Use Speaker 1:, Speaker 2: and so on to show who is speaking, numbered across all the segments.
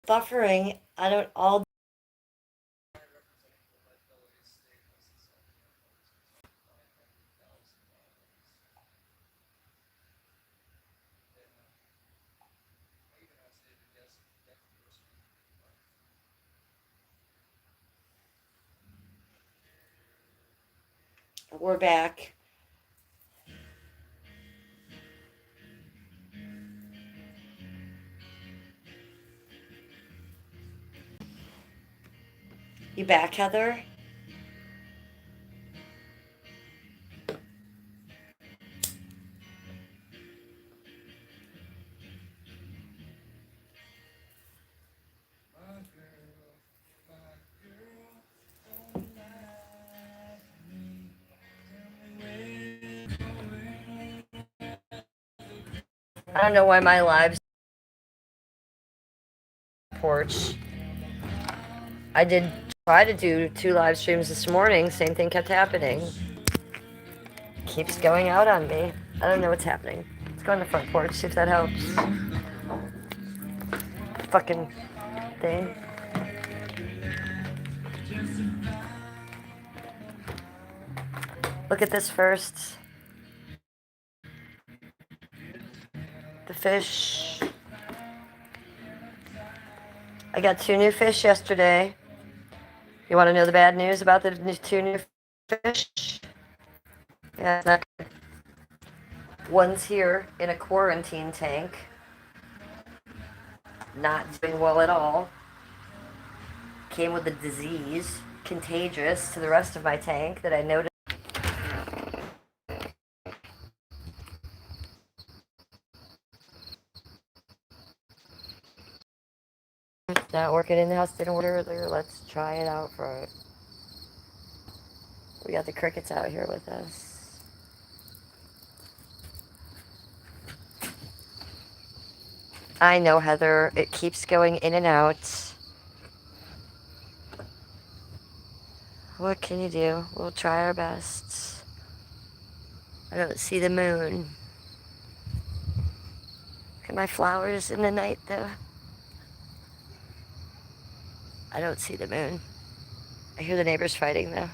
Speaker 1: buffering. I don't all. We're back. You back, Heather? I don't know why my lives porch. I did try to do 2 live streams this morning. Same thing kept happening. Keeps going out on me. I don't know what's happening. Let's go on the front porch, see if that helps. Fucking thing. Look at this first. The fish. I got 2 new fish yesterday. You want to know the bad news about the 2 new fish? Yeah, it's not good. One's here in a quarantine tank, not doing well at all. Came with a disease, contagious to the rest of my tank that I noticed. It's not working in the house, didn't work earlier. Let's try it out for it. We got the crickets out here with us. I know, Heather. It keeps going in and out. What can you do? We'll try our best. I don't see the moon. Look at my flowers in the night, though. I don't see the moon. I hear the neighbors fighting, though.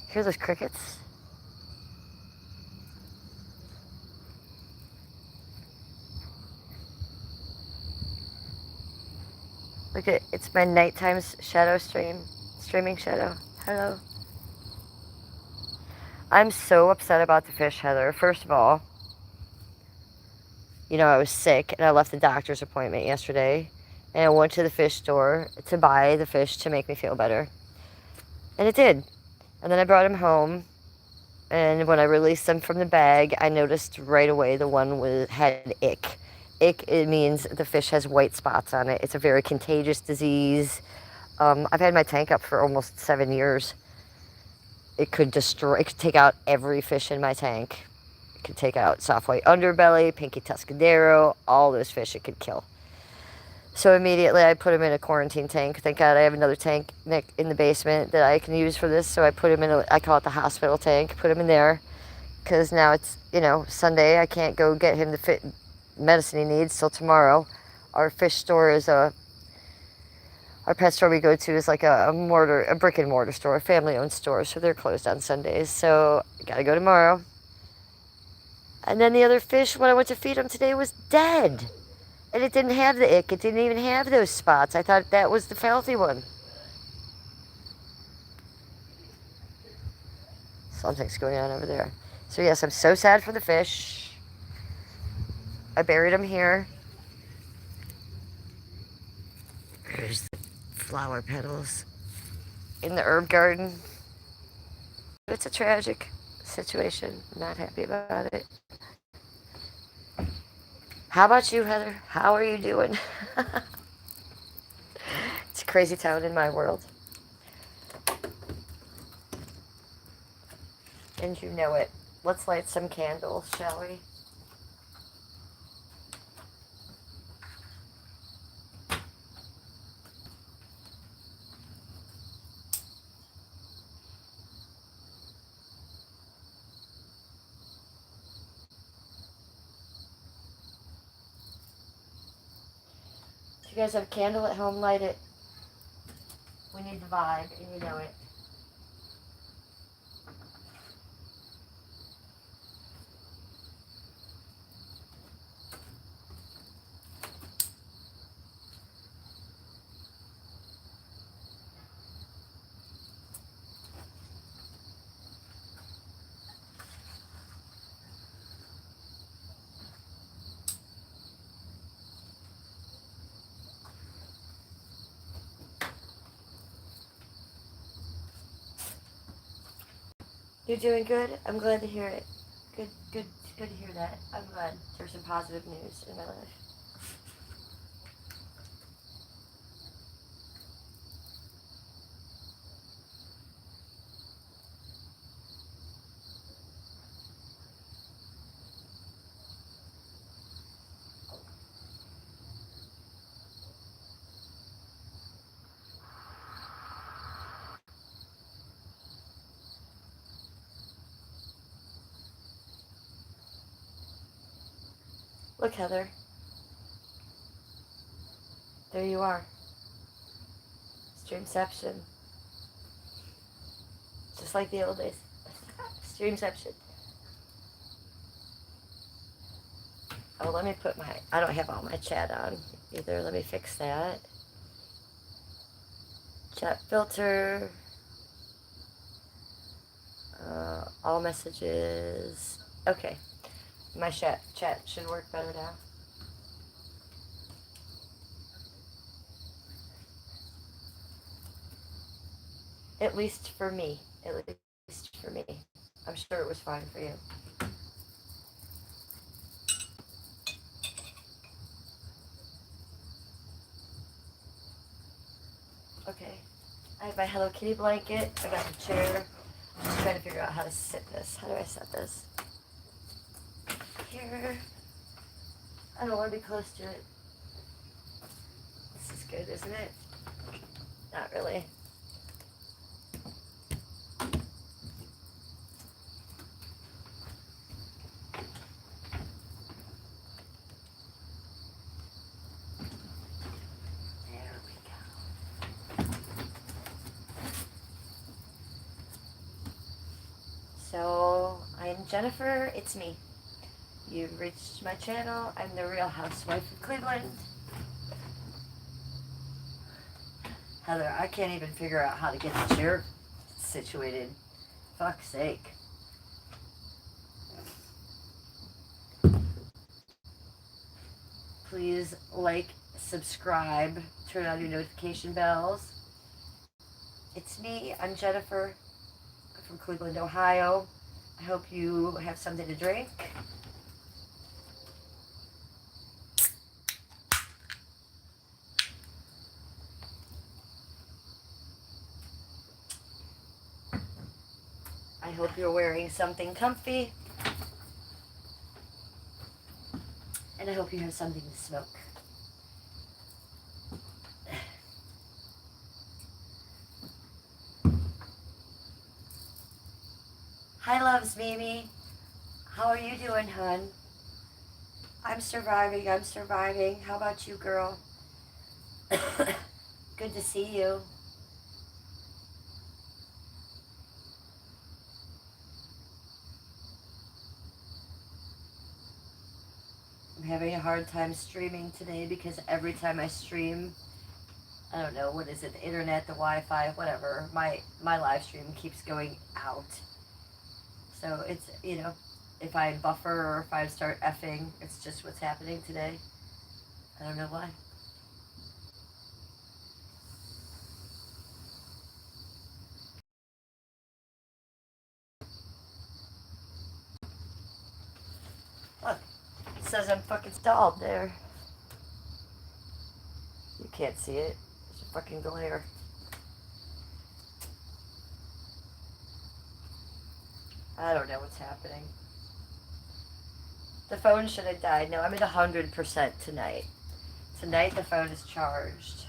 Speaker 1: Hear those crickets? Look at it's my nighttime shadow streaming shadow. Hello. I'm so upset about the fish, Heather. First of all, I was sick and I left the doctor's appointment yesterday and I went to the fish store to buy the fish to make me feel better. And it did. And then I brought him home and when I released them from the bag, I noticed right away the one had ick. Ick, it means the fish has white spots on it. It's a very contagious disease. I've had my tank up for almost 7 years. It could take out every fish in my tank. It could take out soft white underbelly, pinky tuscadero, all those fish it could kill. So immediately I put him in a quarantine tank. Thank God I have another tank in the basement that I can use for this. So I put him in I call it the hospital tank, put him in there. Because now it's, Sunday. I can't go get him the medicine he needs till tomorrow. Our fish store is our pet store we go to is like a brick and mortar store, a family owned store. So they're closed on Sundays. So I gotta go tomorrow. And then the other fish, when I went to feed him today, was dead. And it didn't have the ick. It didn't even have those spots. I thought that was the healthy one. Something's going on over there. So yes, I'm so sad for the fish. I buried them here. There's the flower petals in the herb garden. It's a tragic situation. I'm not happy about it. How about you, Heather? How are you doing? It's a crazy town in my world. And you know it. Let's light some candles, shall we? you guys have a candle at home, light it. We need the vibe, and you know it. You're doing good? I'm glad to hear it. Good to hear that. I'm glad there's some positive news in my life. Look, Heather. There you are. Streamception. Just like the old days. Streamception. Oh, let me put my... I don't have all my chat on either. Let me fix that. Chat filter. All messages. Okay. My chat should work better now. At least for me. At least for me. I'm sure it was fine for you. Okay. I have my Hello Kitty blanket. I got the chair. I'm just trying to figure out how to sit this. How do I set this? Here. I don't want to be close to it. This is good, isn't it? Not really. So, I'm Jennifer, it's me. You've reached my channel. I'm the Real Housewife of Cleveland. Heather, I can't even figure out how to get the chair situated. Fuck's sake. Please like, subscribe, turn on your notification bells. It's me, I'm Jennifer. From Cleveland, Ohio. I hope you have something to drink. I hope you're wearing something comfy. And I hope you have something to smoke. Hi, loves, Mimi. How are you doing, hun? I'm surviving. How about you, girl? Good to see you. I'm having a hard time streaming today because every time I stream, I don't know, what is it, the internet, the Wi-Fi, whatever, my live stream keeps going out. So it's, you know, if I buffer or if I start effing, it's just what's happening today. I don't know why. Look, it says I'm fucking stalled there. You can't see it. It's a fucking glare. I don't know what's happening. The phone should have died. No, I'm at 100% tonight. Tonight the phone is charged.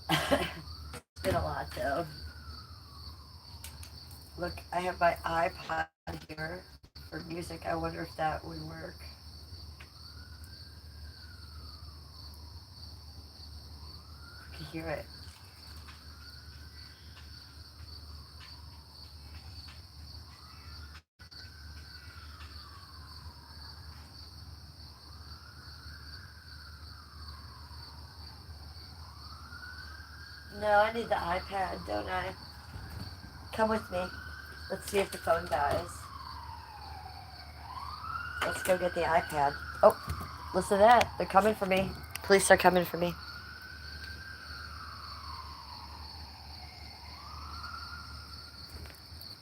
Speaker 1: It's been a lot though. Look, I have my iPod here for music. I wonder if that would work. to hear it. No, I need the iPad, don't I? Come with me. Let's see if the phone dies. Let's go get the iPad. Oh, listen to that. They're coming for me. Police are coming for me.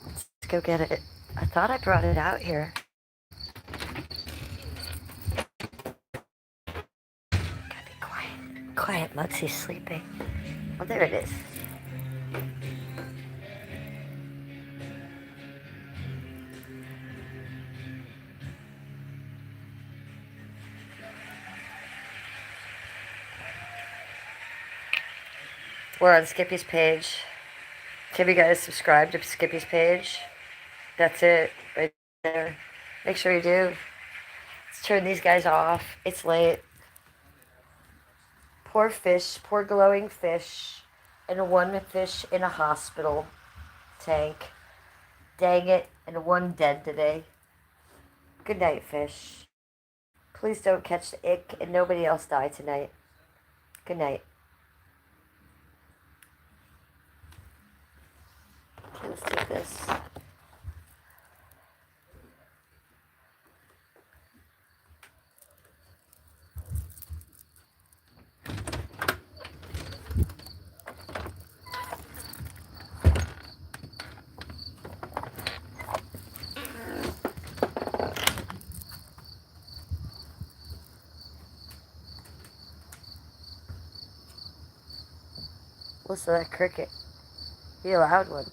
Speaker 1: Let's go get it. I thought I brought it out here. Gotta be quiet. Quiet, Mugsy's sleeping. Oh, there it is. We're on Skippy's page. Have you guys subscribed to Skippy's page? That's it, right there. Make sure you do. Let's turn these guys off. It's late. Poor fish, poor glowing fish, and one fish in a hospital tank. Dang it, and one dead today. Good night, fish. Please don't catch the ick and nobody else die tonight. Good night. Okay, let's take this. Listen to that cricket. Be a loud one.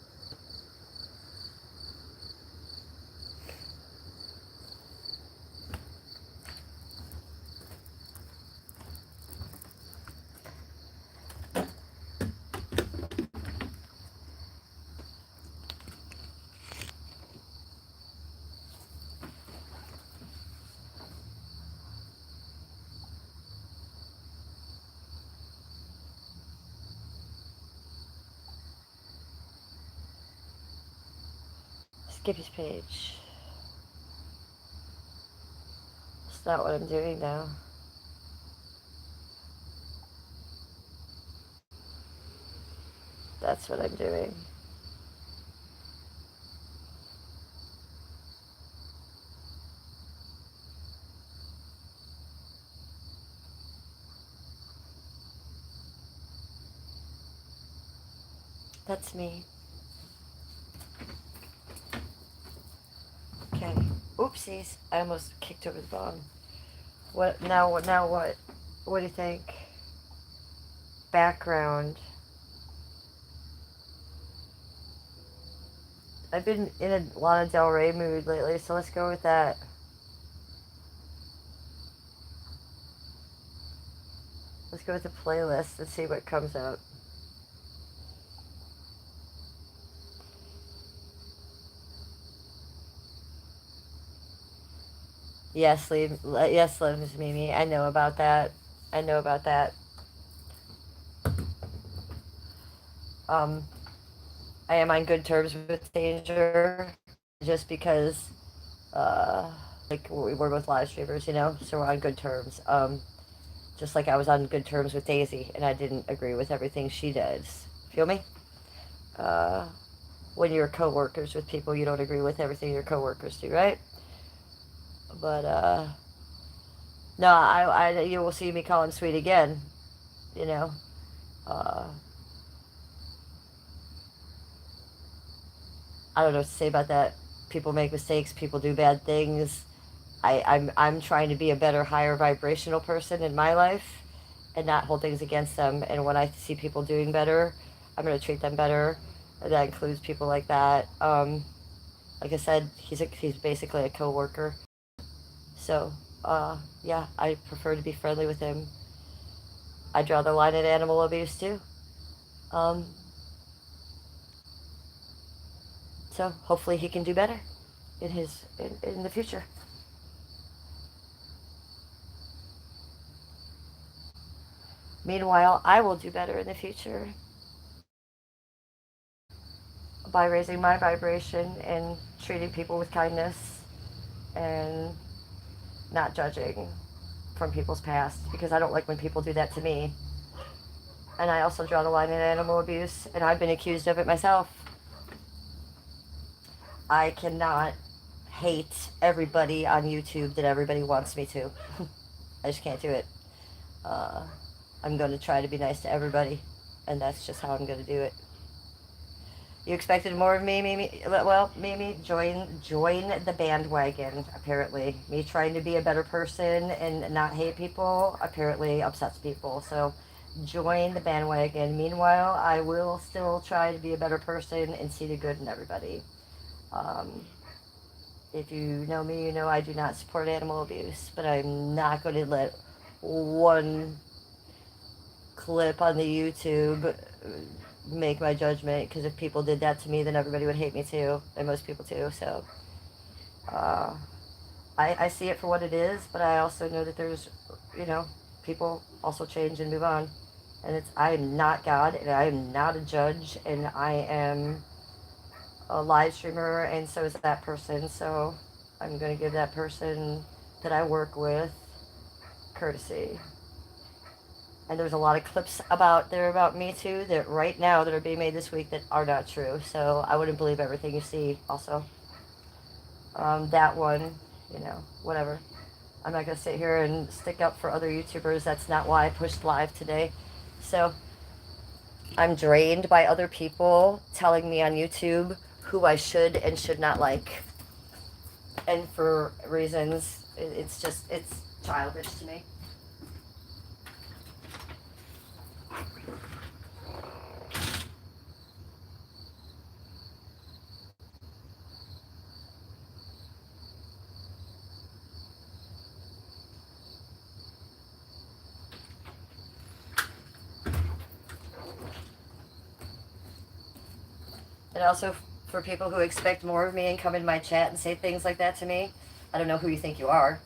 Speaker 1: Skippy's page. It's not what I'm doing now. That's what I'm doing. That's me. Okay. Oopsies. I almost kicked over the bomb. What now? Now what? What do you think? Background. I've been in a Lana Del Rey mood lately, so let's go with that. Let's go with the playlist and see what comes out. Yes, Slim's Mimi. I know about that. I know about that. I am on good terms with Danger, just because, like, we're both live streamers, you know, so we're on good terms. Just like I was on good terms with Daisy, and I didn't agree with everything she does. Feel me? When you're co-workers with people, you don't agree with everything your co-workers do, right? But, no, you will see me call him sweet again, you know. I don't know what to say about that. People make mistakes. People do bad things. I'm trying to be a better, higher vibrational person in my life, and not hold things against them. And when I see people doing better, I'm gonna treat them better. And that includes people like that. Like I said, he's basically a coworker. So, yeah, I prefer to be friendly with him. I draw the line at animal abuse too. Um, so hopefully he can do better in the future. Meanwhile, I will do better in the future by raising my vibration and treating people with kindness and not judging from people's past, because I don't like when people do that to me. And I also draw the line in animal abuse, and I've been accused of it myself. I cannot hate everybody on YouTube that everybody wants me to. I just can't do it. Uh, I'm going to try to be nice to everybody, and that's just how I'm going to do it. You expected more of me, Mimi? Well, Mimi, join the bandwagon, apparently. Me trying to be a better person and not hate people apparently upsets people. So join the bandwagon. Meanwhile, I will still try to be a better person and see the good in everybody. Um, if you know me, you know I do not support animal abuse, but I'm not going to let one clip on the YouTube make my judgment, because if people did that to me, then everybody would hate me too, and most people too. So uh, I see it for what it is, but I also know that there's, people also change and move on. And I am not God, and I am not a judge, and I am a live streamer, and so is that person. So I'm going to give that person that I work with courtesy. And there's a lot of clips about me too that right now that are being made this week that are not true. So I wouldn't believe everything you see. Also, that one, whatever. I'm not gonna sit here and stick up for other YouTubers. That's not why I pushed live today. So I'm drained by other people telling me on YouTube who I should and should not like, and for reasons it's childish to me. And also, for people who expect more of me and come in my chat and say things like that to me, I don't know who you think you are.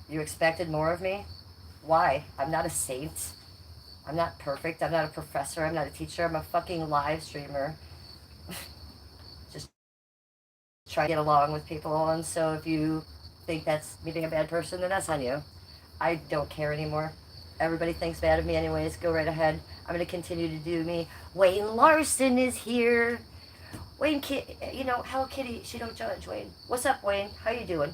Speaker 1: You expected more of me? Why? I'm not a saint. I'm not perfect. I'm not a professor. I'm not a teacher. I'm a fucking live streamer. Just try to get along with people. And so if you think that's me being a bad person, then that's on you. I don't care anymore. Everybody thinks bad of me anyways. Go right ahead. I'm going to continue to do me. Wayne Larson is here. Wayne, Hello Kitty, she don't judge, Wayne. What's up, Wayne? How you doing?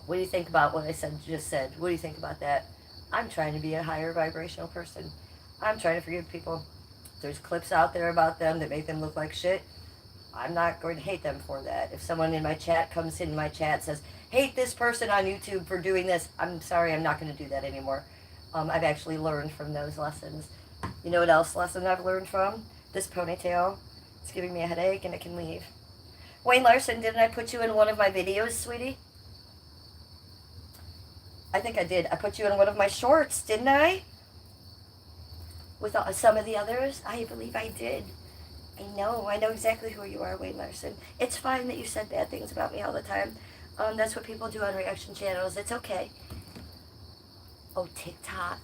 Speaker 1: What do you think about what I just said? What do you think about that? I'm trying to be a higher vibrational person. I'm trying to forgive people. There's clips out there about them that make them look like shit. I'm not going to hate them for that. If someone in my chat comes in my chat and says, hate this person on YouTube for doing this, I'm sorry, I'm not going to do that anymore. I've actually learned from those lessons. You know what else lesson I've learned from? This ponytail. It's giving me a headache and it can leave. Wayne Larson, didn't I put you in one of my videos, sweetie? I think I did. I put you in one of my shorts, didn't I? With some of the others? I believe I did. I know exactly who you are, Wayne Larson. It's fine that you said bad things about me all the time. That's what people do on reaction channels. It's okay. Oh, TikTok.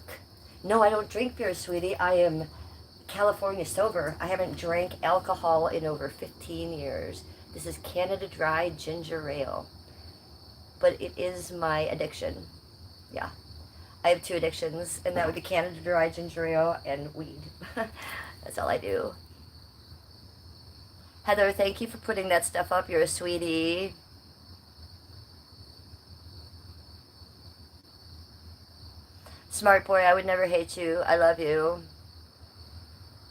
Speaker 1: No, I don't drink beer, sweetie. I am California sober. I haven't drank alcohol in over 15 years. This is Canada Dry Ginger Ale. But it is my addiction. Yeah. I have two addictions, and that would be Canada Dry Ginger Ale and weed. That's all I do. Heather, thank you for putting that stuff up. You're a sweetie. Smart boy, I would never hate you. I love you.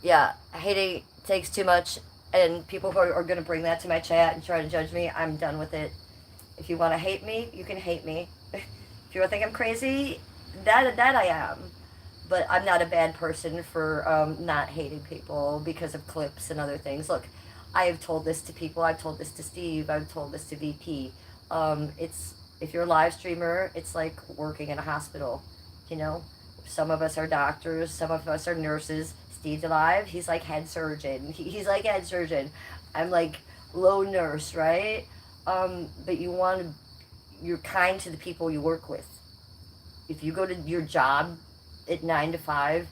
Speaker 1: Yeah, hating takes too much, and people who are going to bring that to my chat and try to judge me, I'm done with it. If you want to hate me, you can hate me. If you think I'm crazy, that I am. But I'm not a bad person for not hating people because of clips and other things. Look, I have told this to people. I've told this to Steve. I've told this to VP. If you're a live streamer, it's like working in a hospital. Some of us are doctors. Some of us are nurses. Steve's alive. He's like head surgeon. He's like head surgeon. I'm like low nurse, right? But you're kind to the people you work with. If you go to your job at 9 to 5,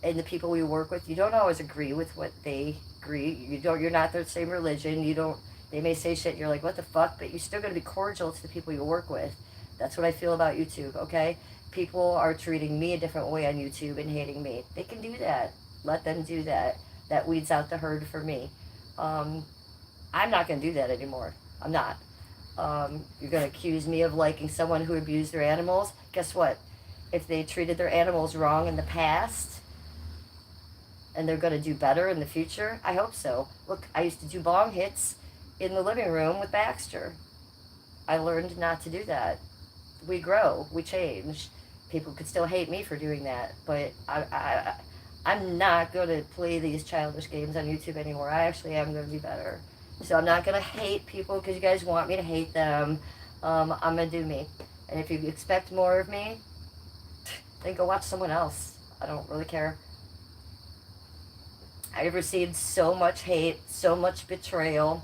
Speaker 1: and the people we work with, you don't always agree with what they agree. You're not the same religion. You don't. They may say shit. You're like, what the fuck? But you're still gonna be cordial to the people you work with. That's what I feel about YouTube. Okay, people are treating me a different way on YouTube and hating me. They can do that. Let them do that. That weeds out the herd for me. Um, I'm not gonna do that anymore. I'm not. You're gonna accuse me of liking someone who abused their animals. Guess what? If they treated their animals wrong in the past, and they're going to do better in the future? I hope so. Look, I used to do bong hits in the living room with Baxter. I learned not to do that. We grow, we change. People could still hate me for doing that, but I'm not going to play these childish games on YouTube anymore. I actually am going to be better. So I'm not going to hate people because you guys want me to hate them. I'm going to do me. And if you expect more of me, then go watch someone else. I don't really care. I've received so much hate, so much betrayal.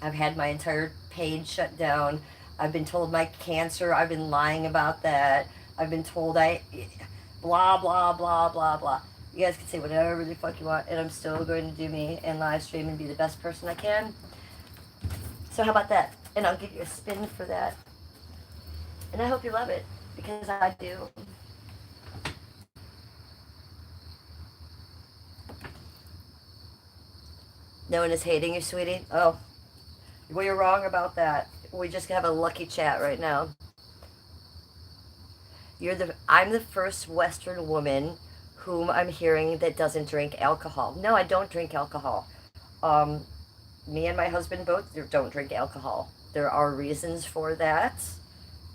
Speaker 1: I've had my entire page shut down. I've been told my cancer, I've been lying about that. I've been told blah, blah, blah, blah, blah. You guys can say whatever the fuck you want, and I'm still going to do me and live stream and be the best person I can. So how about that? And I'll give you a spin for that. And I hope you love it, because I do. No one is hating you, sweetie? Oh, well, you're wrong about that. We just have a lucky chat right now. I'm the first Western woman whom I'm hearing that doesn't drink alcohol. No, I don't drink alcohol. Me and my husband both don't drink alcohol. There are reasons for that.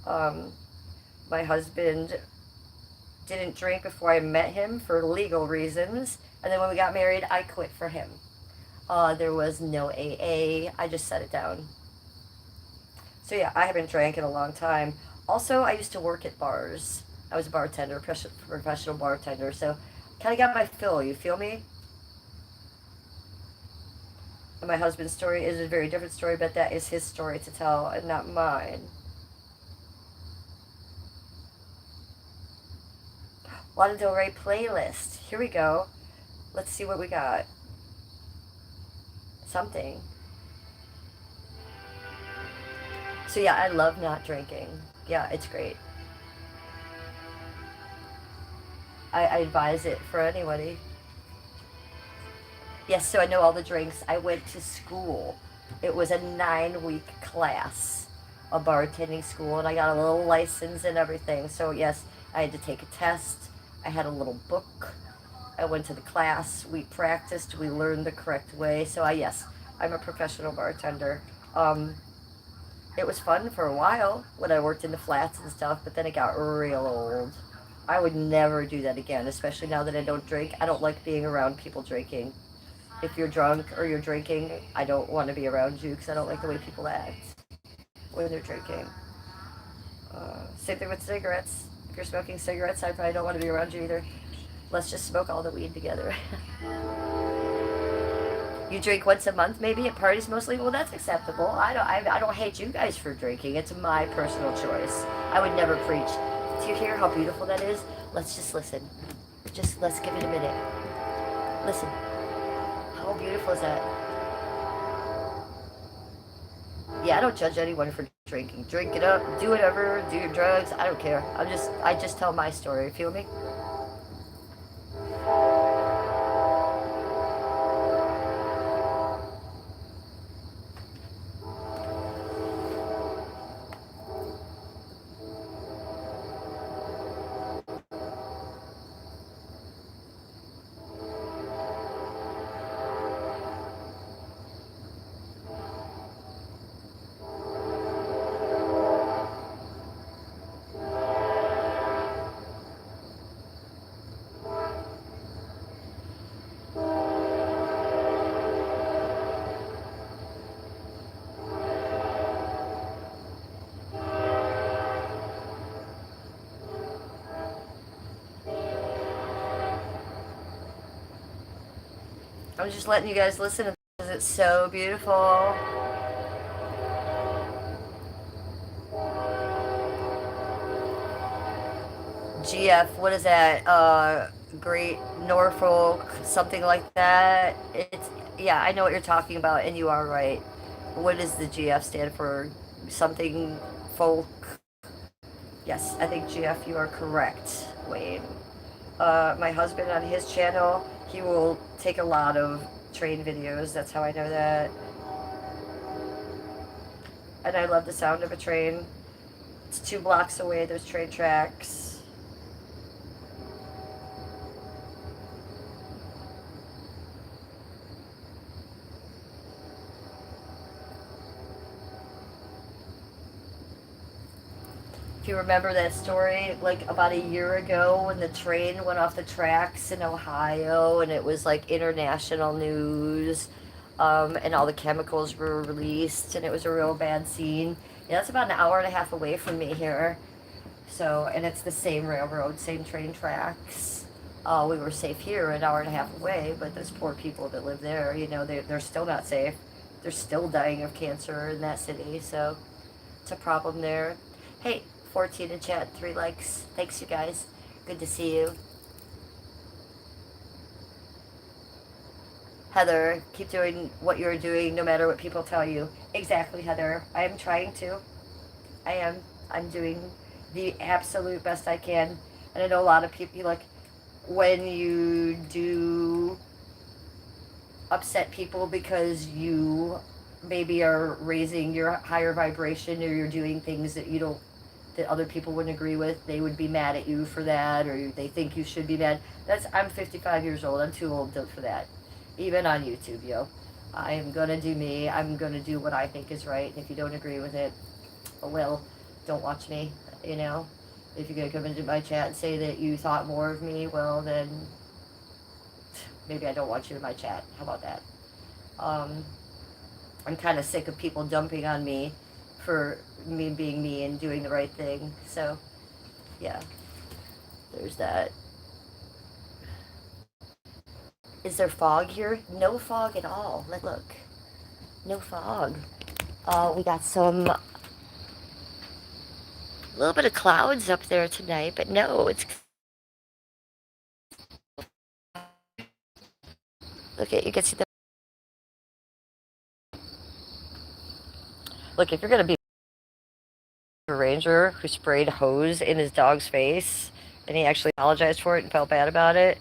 Speaker 1: My husband didn't drink before I met him for legal reasons. And then when we got married, I quit for him. There was no AA. I just set it down. So yeah, I haven't drank in a long time. Also, I used to work at bars. I was a bartender, professional bartender. So kind of got my fill. You feel me? And my husband's story is a very different story, but that is his story to tell and not mine. Lana Del Rey playlist. Here we go. Let's see what we got. Something. So yeah, I love not drinking. Yeah, it's great. I advise it for anybody. Yes, so I know all the drinks. I went to school. It was a 9-week class, a bartending school, and I got a little license and everything. So yes, I had to take a test. I had a little book. I went to the class. We practiced. We learned the correct way. So yes, I'm a professional bartender. It was fun for a while when I worked in the flats and stuff, but then it got real old. I would never do that again, especially now that I don't drink. I don't like being around people drinking. If you're drunk or you're drinking, I don't want to be around you because I don't like the way people act when they're drinking. Same thing with cigarettes. If you're smoking cigarettes, I probably don't want to be around you either. Let's just smoke all the weed together. You drink once a month, maybe at parties mostly. Well, that's acceptable. I don't hate you guys for drinking. It's my personal choice. I would never preach. Do you hear how beautiful that is? Let's just listen. Let's give it a minute. Listen. How beautiful is that? Yeah, I don't judge anyone for drinking. Drink it up, do whatever, do your drugs. I don't care. I just tell my story. Feel me? I'm just letting you guys listen to this. It's so beautiful. GF, what is that? Great Norfolk, something like that. It's, yeah, I know what you're talking about, and you are right. What does the GF stand for? Something folk. Yes, I think GF, you are correct, Wayne. My husband on his channel, he will take a lot of train videos. That's how I know that. And I love the sound of a train. It's 2 blocks away, there's train tracks. If you remember that story, like about a year ago when the train went off the tracks in Ohio and it was like international news, and all the chemicals were released and it was a real bad scene. Yeah, that's about an hour and a half away from me here. So, and it's the same railroad, same train tracks. We were safe here, an hour and a half away, but those poor people that live there, you know, they're still not safe. They're still dying of cancer in that city, so it's a problem there. Hey, 14 in chat, 3 likes. Thanks, you guys. Good to see you. Heather, keep doing what you're doing no matter what people tell you. Exactly, Heather. I am trying to. I am. I'm doing the absolute best I can. And I know a lot of people, like, when you do upset people because you maybe are raising your higher vibration or you're doing things that you don't, that other people wouldn't agree with, they would be mad at you for that, or they think you should be mad. I'm 55 years old. I'm too old for that. Even on YouTube, yo. I am gonna do me. I'm gonna do what I think is right. And if you don't agree with it, well, don't watch me, you know? If you're gonna come into my chat and say that you thought more of me, well then, maybe I don't want you in my chat. How about that? I'm kind of sick of people dumping on me for me being me and doing the right thing. So, yeah, there's that. Is there fog here? No fog at all. Let's look. No fog. We got some, a little bit of clouds up there tonight, but no, it's, look at, you can see the, look, if you're gonna be a ranger who sprayed hose in his dog's face and he actually apologized for it and felt bad about it.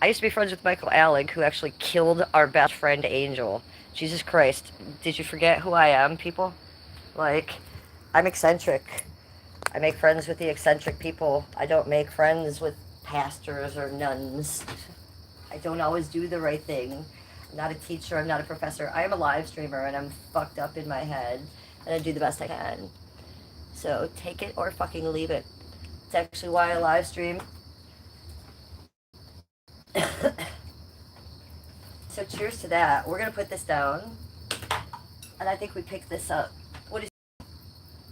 Speaker 1: I used to be friends with Michael Alec, who actually killed our best friend Angel. Jesus Christ, did you forget who I am, people? Like, I'm eccentric. I make friends with the eccentric people. I don't make friends with pastors or nuns. I don't always do the right thing. I'm not a teacher, I'm not a professor. I am a live streamer and I'm fucked up in my head and I do the best I can. So take it or fucking leave it. It's actually why I live stream. So cheers to that. We're gonna put this down. And I think we picked this up. What is,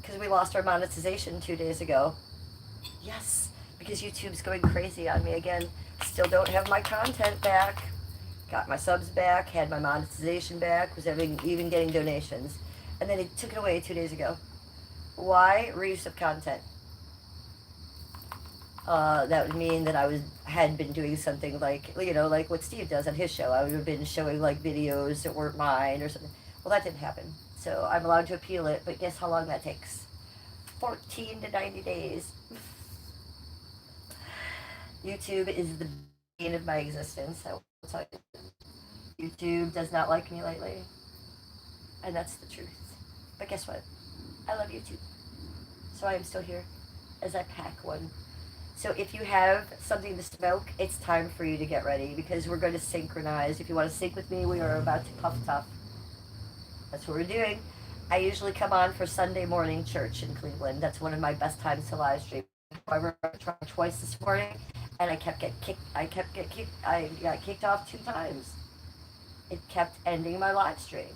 Speaker 1: because we lost our monetization 2 days ago. Yes, because YouTube's going crazy on me again. Still don't have my content back. Got my subs back, had my monetization back, was even getting donations. And then it took it away 2 days ago. Why? Reuse of content. That would mean that had been doing something like, you know, like what Steve does on his show. I would have been showing like videos that weren't mine or something. Well, that didn't happen. So I'm allowed to appeal it, but guess how long that takes? 14 to 90 days. YouTube is the bane of my existence. I will tell you. YouTube does not like me lately. And that's the truth. But guess what? I love YouTube. So I am still here as I pack one. So if you have something to smoke, it's time for you to get ready because we're going to synchronize. If you want to sync with me, we are about to puff tough. That's what we're doing. I usually come on for Sunday morning church in Cleveland. That's one of my best times to live stream. However, I tried twice this morning and I got kicked off 2 times. It kept ending my live stream.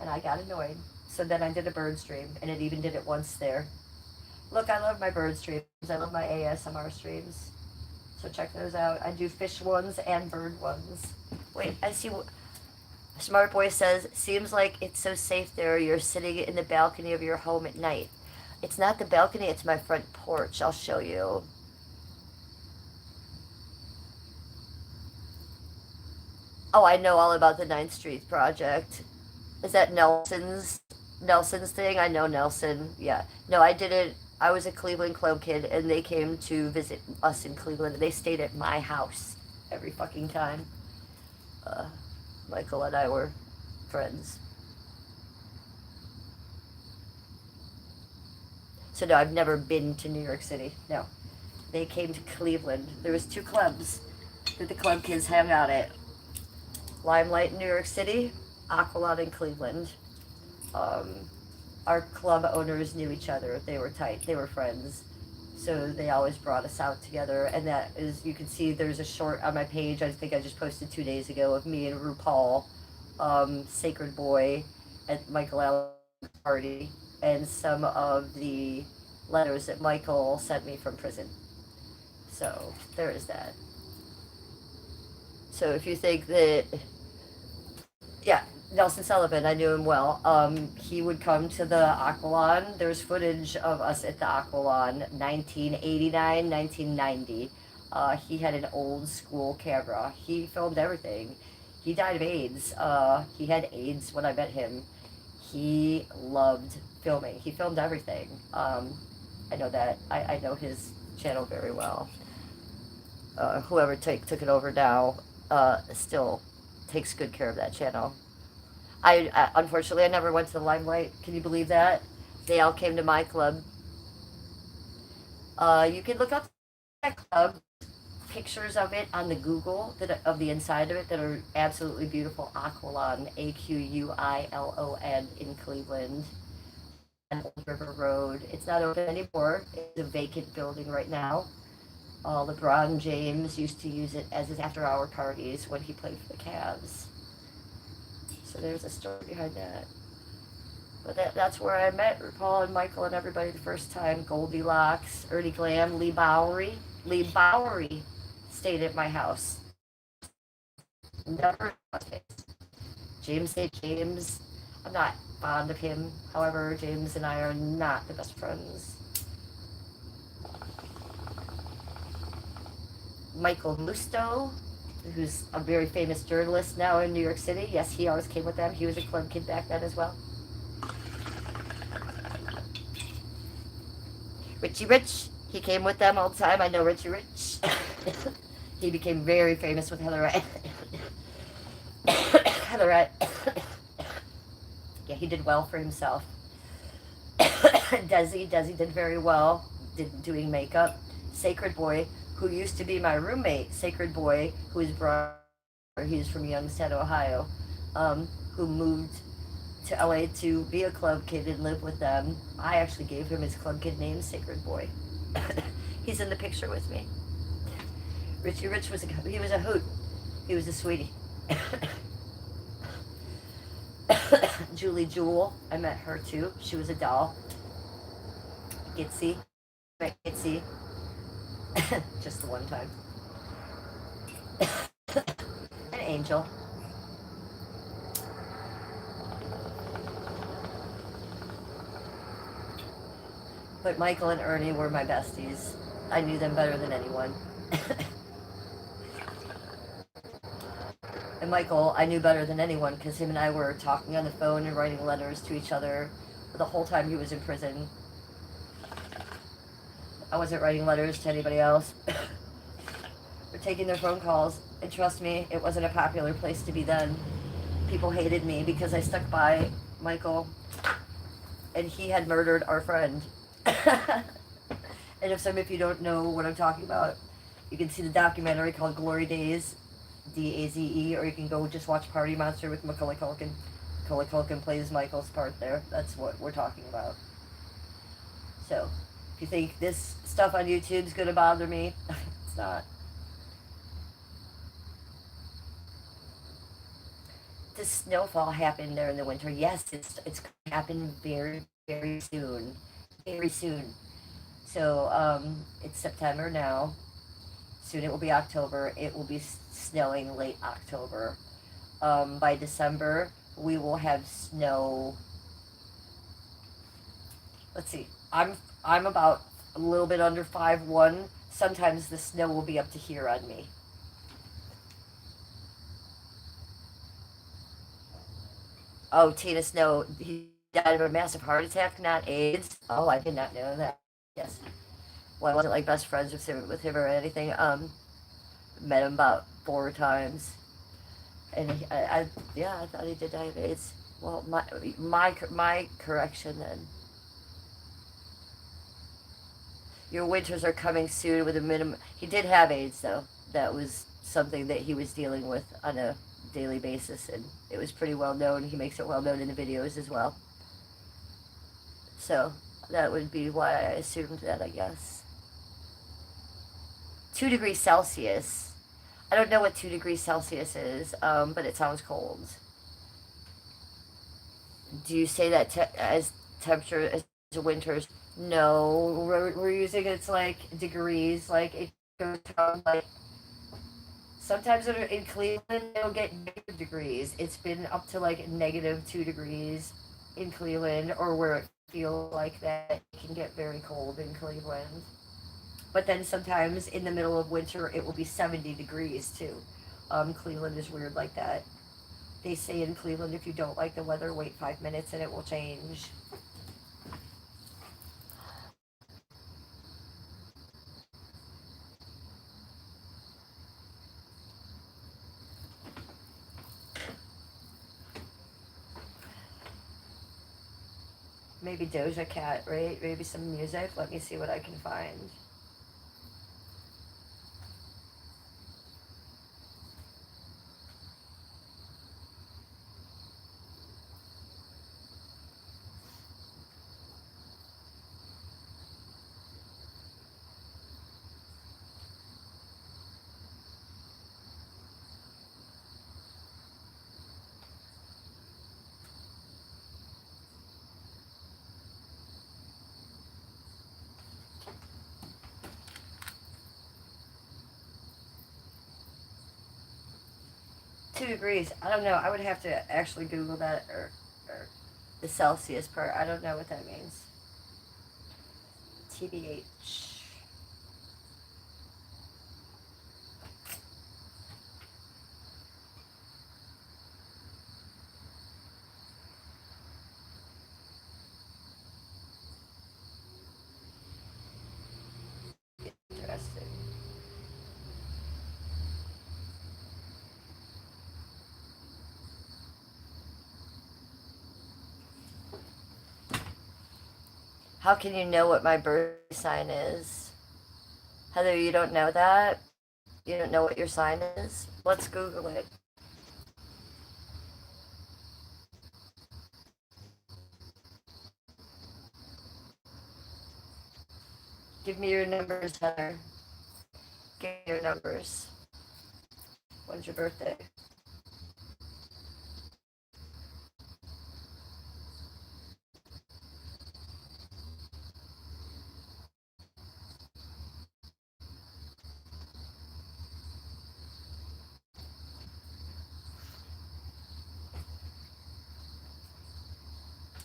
Speaker 1: And I got annoyed. So then I did a bird stream, and it even did it once there. Look, I love my bird streams. I love my ASMR streams. So check those out. I do fish ones and bird ones. Wait, I see. Smart Boy says, seems like it's so safe there. You're sitting in the balcony of your home at night. It's not the balcony, it's my front porch. I'll show you. Oh, I know all about the Ninth Street Project. Is that Nelson's thing? I know Nelson. Yeah. No, I didn't. I was a Cleveland club kid, and they came to visit us in Cleveland. They stayed at my house every fucking time. Uh, Michael and I were friends. So no, I've never been to New York City. No, they came to Cleveland. There was two clubs that the club kids hung out at: Limelight in New York City, Aqualot in Cleveland. Um, our club owners knew each other. They were tight. They were friends. So they always brought us out together. And that is, you can see there's a short on my page, I think I just posted 2 days ago, of me and RuPaul, Sacred Boy, at Michael Allen's party, and some of the letters that Michael sent me from prison. So there is that. So if you think that, yeah, Nelson Sullivan, I knew him well. He would come to the Aqualon. There's footage of us at the Aqualon, 1989, 1990. He had an old school camera. He filmed everything. He died of AIDS. He had AIDS when I met him. He loved filming. He filmed everything. I know that. I know his channel very well. Whoever took it over now still takes good care of that channel. I unfortunately I never went to the Limelight. Can you believe that? They all came to my club. You can look up that club, pictures of it on the Google of the inside of it that are absolutely beautiful. Aquilon, Aquilon in Cleveland, on Old River Road. It's not open anymore. It's a vacant building right now. LeBron James used to use it as his after-hour parties when he played for the Cavs. So there's a story behind that. But that's where I met RuPaul and Michael and everybody the first time. Goldilocks, Ernie Glam, Lee Bowery. Lee Bowery stayed at my house. Never James St. James. I'm not fond of him. However, James and I are not the best friends. Michael Musto, who's a very famous journalist now in New York City. Yes, he always came with them. He was a club kid back then as well. Richie Rich, he came with them all the time. I know Richie Rich. He became very famous with Heatherette. Heatherette. Yeah, he did well for himself. Desi did very well doing makeup. Sacred Boy, who used to be my roommate, Sacred Boy, who is brother, he's from Youngstown, Ohio, who moved to LA to be a club kid and live with them. I actually gave him his club kid name, Sacred Boy. He's in the picture with me. Richie Rich was he was a hoot. He was a sweetie. Julie Jewel, I met her too. She was a doll. Gitsy. Met Gitsy. Just the one time. An angel. But Michael and Ernie were my besties. I knew them better than anyone. And Michael, I knew better than anyone because him and I were talking on the phone and writing letters to each other the whole time he was in prison. I wasn't writing letters to anybody else. We're taking their phone calls, and trust me, it wasn't a popular place to be then. People hated me because I stuck by Michael, and he had murdered our friend. And if some of you don't know what I'm talking about, you can see the documentary called Glory Days, DAZE, or you can go just watch Party Monster with Macaulay Culkin. Macaulay Culkin plays Michael's part there. That's what we're talking about. So, if you think this stuff on YouTube is going to bother me, it's not. The snowfall happened there in the winter. Yes, it's going to happen very, very soon. Very soon. So, it's September now. Soon it will be October. It will be snowing late October. By December, we will have snow. Let's see. I'm about a little bit under 5'1". Sometimes the snow will be up to here on me. Oh, Tina Snow, he died of a massive heart attack, not AIDS. Oh, I did not know that. Yes. Well, I wasn't like best friends with him or anything. Met him about 4 times, and yeah, I thought he did die of AIDS. Well, my correction then. Your winters are coming soon with a minimum. He did have AIDS though. That was something that he was dealing with on a daily basis, and it was pretty well known. He makes it well known in the videos as well. So that would be why I assumed that, I guess. 2 degrees Celsius. I don't know what 2 degrees Celsius is, but it sounds cold. Do you say that as temperature as winters? No, we're using it's like degrees. Like it goes from like sometimes in Cleveland it'll get -degrees. It's been up to like -2 degrees in Cleveland, or where it feels like that it can get very cold in Cleveland. But then sometimes in the middle of winter it will be 70 degrees too. Cleveland is weird like that. They say in Cleveland, if you don't like the weather, wait 5 minutes and it will change. Maybe Doja Cat, right? Maybe some music. Let me see what I can find. Two degrees. I don't know. I would have to actually Google that, or the Celsius part. I don't know what that means. TBH. Interesting. How can you know what my birth sign is? Heather, you don't know that? You don't know what your sign is? Let's Google it. Give me your numbers, Heather. Give me your numbers. When's your birthday?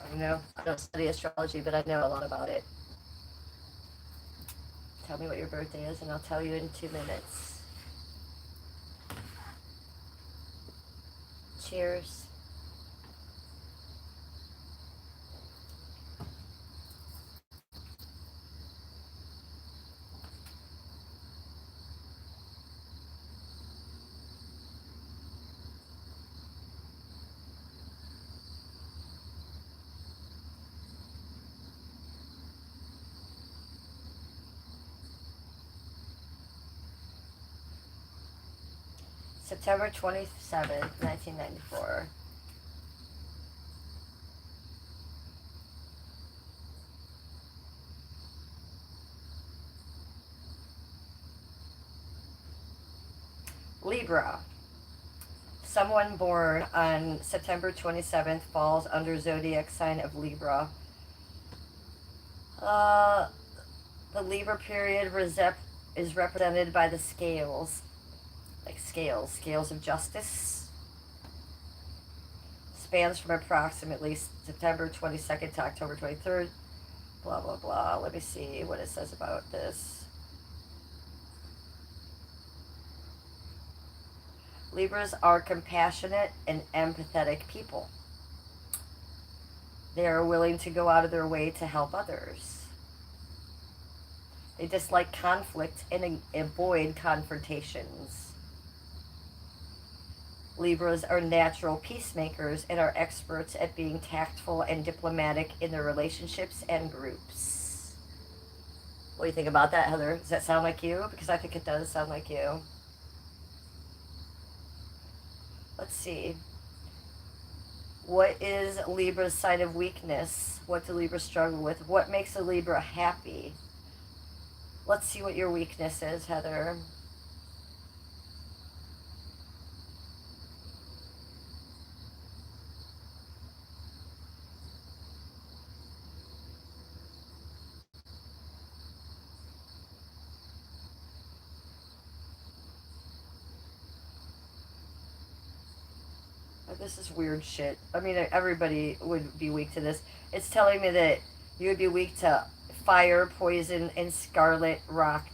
Speaker 1: I don't know. I don't study astrology, but I know a lot about it. Tell me what your birthday is, and I'll tell you in 2 minutes. Cheers. September 27th, 1994. Libra. Someone born on September 27th falls under zodiac sign of Libra. Uh, the Libra period is represented by the scales. Like scales of justice. Spans from approximately September 22nd to October 23rd. Blah, blah, blah. Let me see what it says about this. Libras are compassionate and empathetic people. They are willing to go out of their way to help others. They dislike conflict and avoid confrontations. Libras are natural peacemakers and are experts at being tactful and diplomatic in their relationships and groups. What do you think about that, Heather? Does that sound like you? Because I think it does sound like you. Let's see. What is Libra's sign of weakness? What do Libras struggle with? What makes a Libra happy? Let's see what your weakness is, Heather. This is weird shit. I mean, everybody would be weak to this. It's telling me that you would be weak to fire, poison, and scarlet rot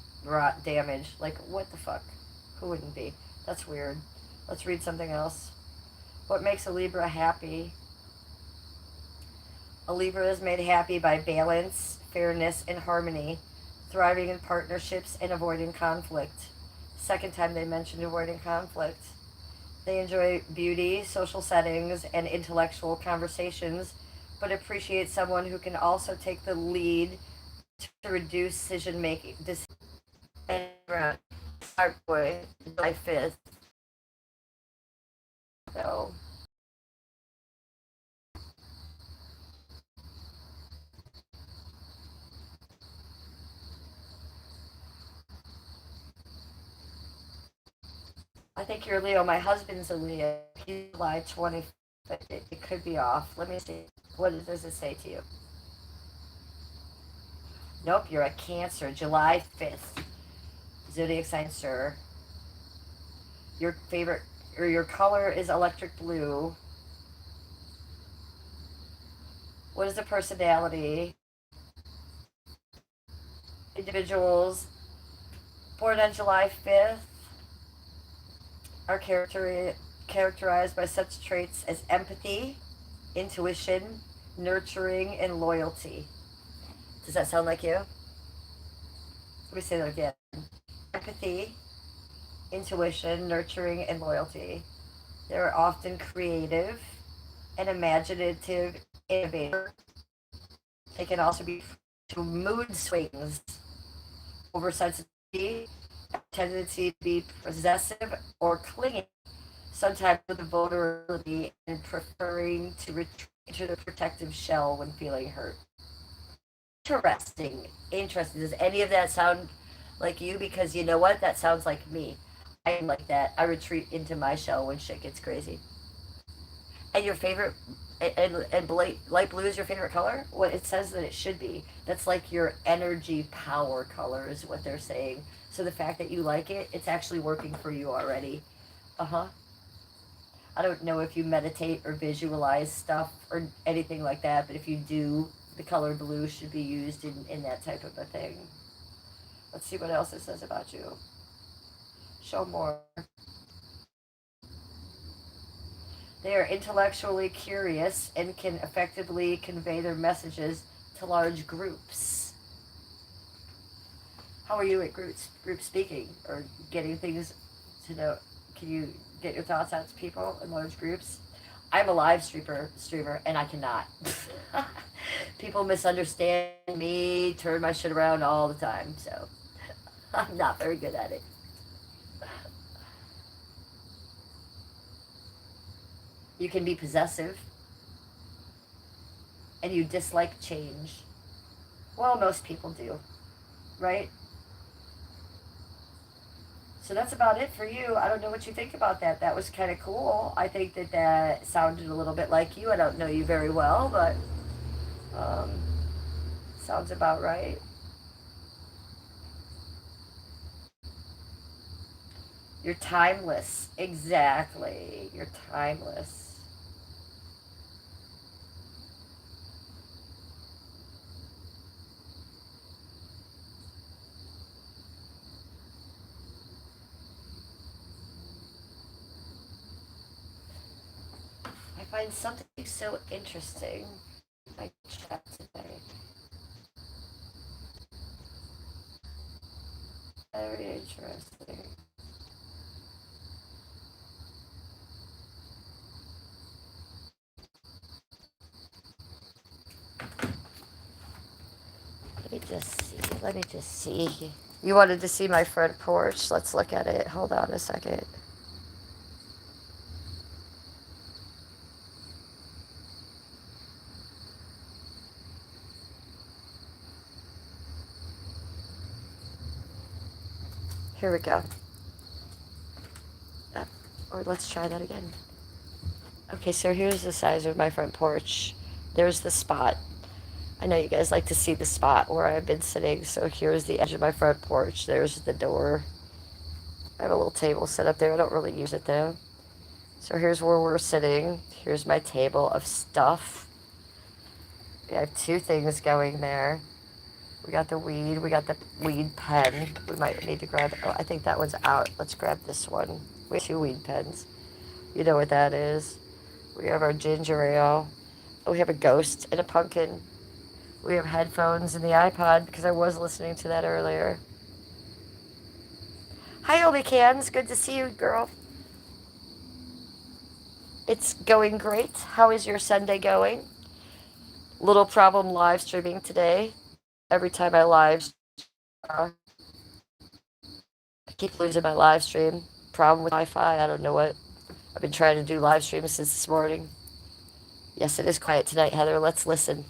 Speaker 1: damage. Like, what the fuck? Who wouldn't be? That's weird. Let's read something else. What makes a Libra happy? A Libra is made happy by balance, fairness, and harmony, thriving in partnerships and avoiding conflict. Second time they mentioned avoiding conflict. They enjoy beauty, social settings, and intellectual conversations, but appreciate someone who can also take the lead to reduce decision making. And Smart Boy, July 5th. So, I think you're Leo. My husband's a Leo. He's July 25th. It could be off. Let me see. What does it say to you? Nope, you're a Cancer, July 5th. Zodiac sign, sir. Your favorite, or your color is electric blue. What is the personality? Individuals born on July 5th are characterized by such traits as empathy, intuition, nurturing, and loyalty. Does that sound like you? Let me say that again. Empathy, intuition, nurturing, and loyalty. They're often creative and imaginative, innovative. They can also be to mood swings, oversensitivity, tendency to be possessive or clingy, sometimes with a vulnerability and preferring to retreat to the protective shell when feeling hurt. Interesting. Interesting. Does any of that sound like you? Because you know what? That sounds like me. I am like that. I retreat into my shell when shit gets crazy. And your favorite, and light blue is your favorite color? What it says that it should be. That's like your energy power color, is what they're saying. So the fact that you like it, it's actually working for you already. Uh huh. I don't know if you meditate or visualize stuff or anything like that, but if you do, the color blue should be used in that type of a thing. Let's see what else it says about you. Show more. They are intellectually curious and can effectively convey their messages to large groups. How are you at group speaking or getting things to know? Can you get your thoughts out to people in large groups? I'm a live streamer, and I cannot. People misunderstand me, turn my shit around all the time, so I'm not very good at it. You can be possessive, and you dislike change. Well, most people do, right? So that's about it for you. I don't know what you think about that. That was kind of cool. I think that that sounded a little bit like you. I don't know you very well, but um, sounds about right. You're timeless. Exactly. You're timeless. I find something so interesting my chat today. Very interesting. Let me just see. You wanted to see my front porch? Let's look at it. Hold on a second. Here we go. Or let's try that again. Okay, so here's the size of my front porch. There's the spot. I know you guys like to see the spot where I've been sitting, so here's the edge of my front porch. There's the door. I have a little table set up there. I don't really use it though. So here's where we're sitting. Here's my table of stuff. We have two things going there. We got the weed. We got the weed pen. We might need to grab, oh, I think that one's out. Let's grab this one. We have two weed pens. You know what that is. We have our ginger ale. Oh, we have a ghost and a pumpkin. We have headphones and the iPod because I was listening to that earlier. Hi, Obi Cans. Good to see you, girl. It's going great. How is your Sunday going? Little problem live streaming today. Every time I live, I keep losing my live stream. Problem with Wi-Fi. I don't know what. I've been trying to do live streams since this morning. Yes, it is quiet tonight, Heather. Let's listen.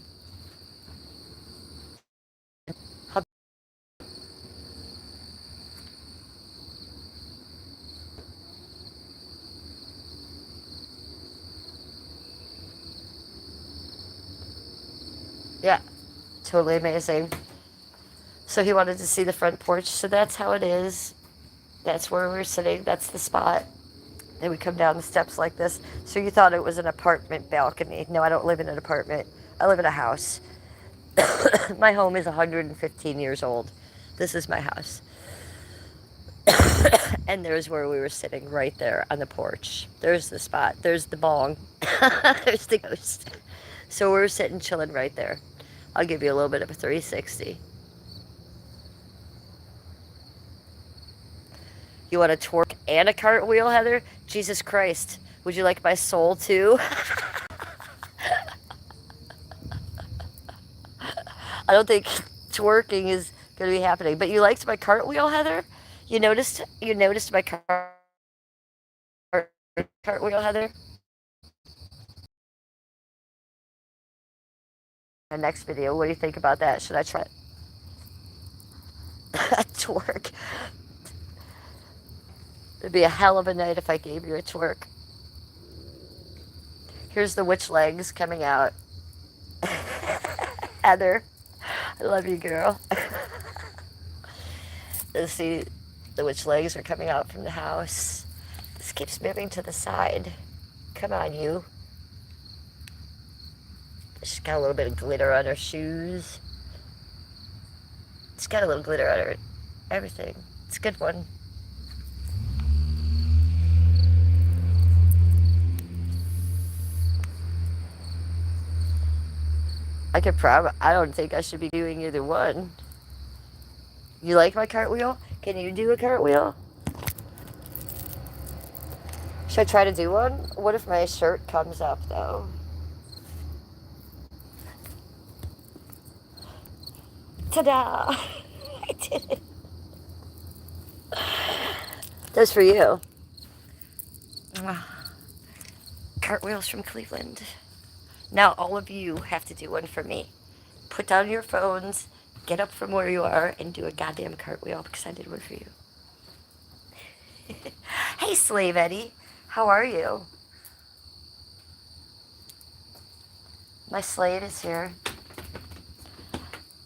Speaker 1: Yeah, totally amazing. So he wanted to see the front porch. So that's how it is. That's where we're sitting. That's the spot. Then we come down the steps like this. So you thought it was an apartment balcony. No, I don't live in an apartment. I live in a house. My home is 115 years old. This is my house. And there's where we were sitting, right there on the porch. There's the spot. There's the bong. There's the ghost. So we're sitting chilling right there. I'll give you a little bit of a 360. You want a twerk and a cartwheel, Heather? Jesus Christ. Would you like my soul too? I don't think twerking is going to be happening. But you liked my cartwheel, Heather? You noticed my cartwheel, Heather? The next video. What do you think about that? Should I try it? A twerk. It'd be a hell of a night if I gave you a twerk. Here's the witch legs coming out. Heather, I love you, girl. Let's see, the witch legs are coming out from the house. This keeps moving to the side. Come on, you. She's got a little bit of glitter on her shoes. She's got a little glitter on her everything. It's a good one. I don't think I should be doing either one. You like my cartwheel? Can you do a cartwheel? Should I try to do one? What if my shirt comes up, though? Ta-da! I did it. That's for you. Cartwheels from Cleveland. Now all of you have to do one for me. Put down your phones, get up from where you are, and do a goddamn cartwheel because I did one for you. Hey, Slave Eddie. How are you? My slave is here.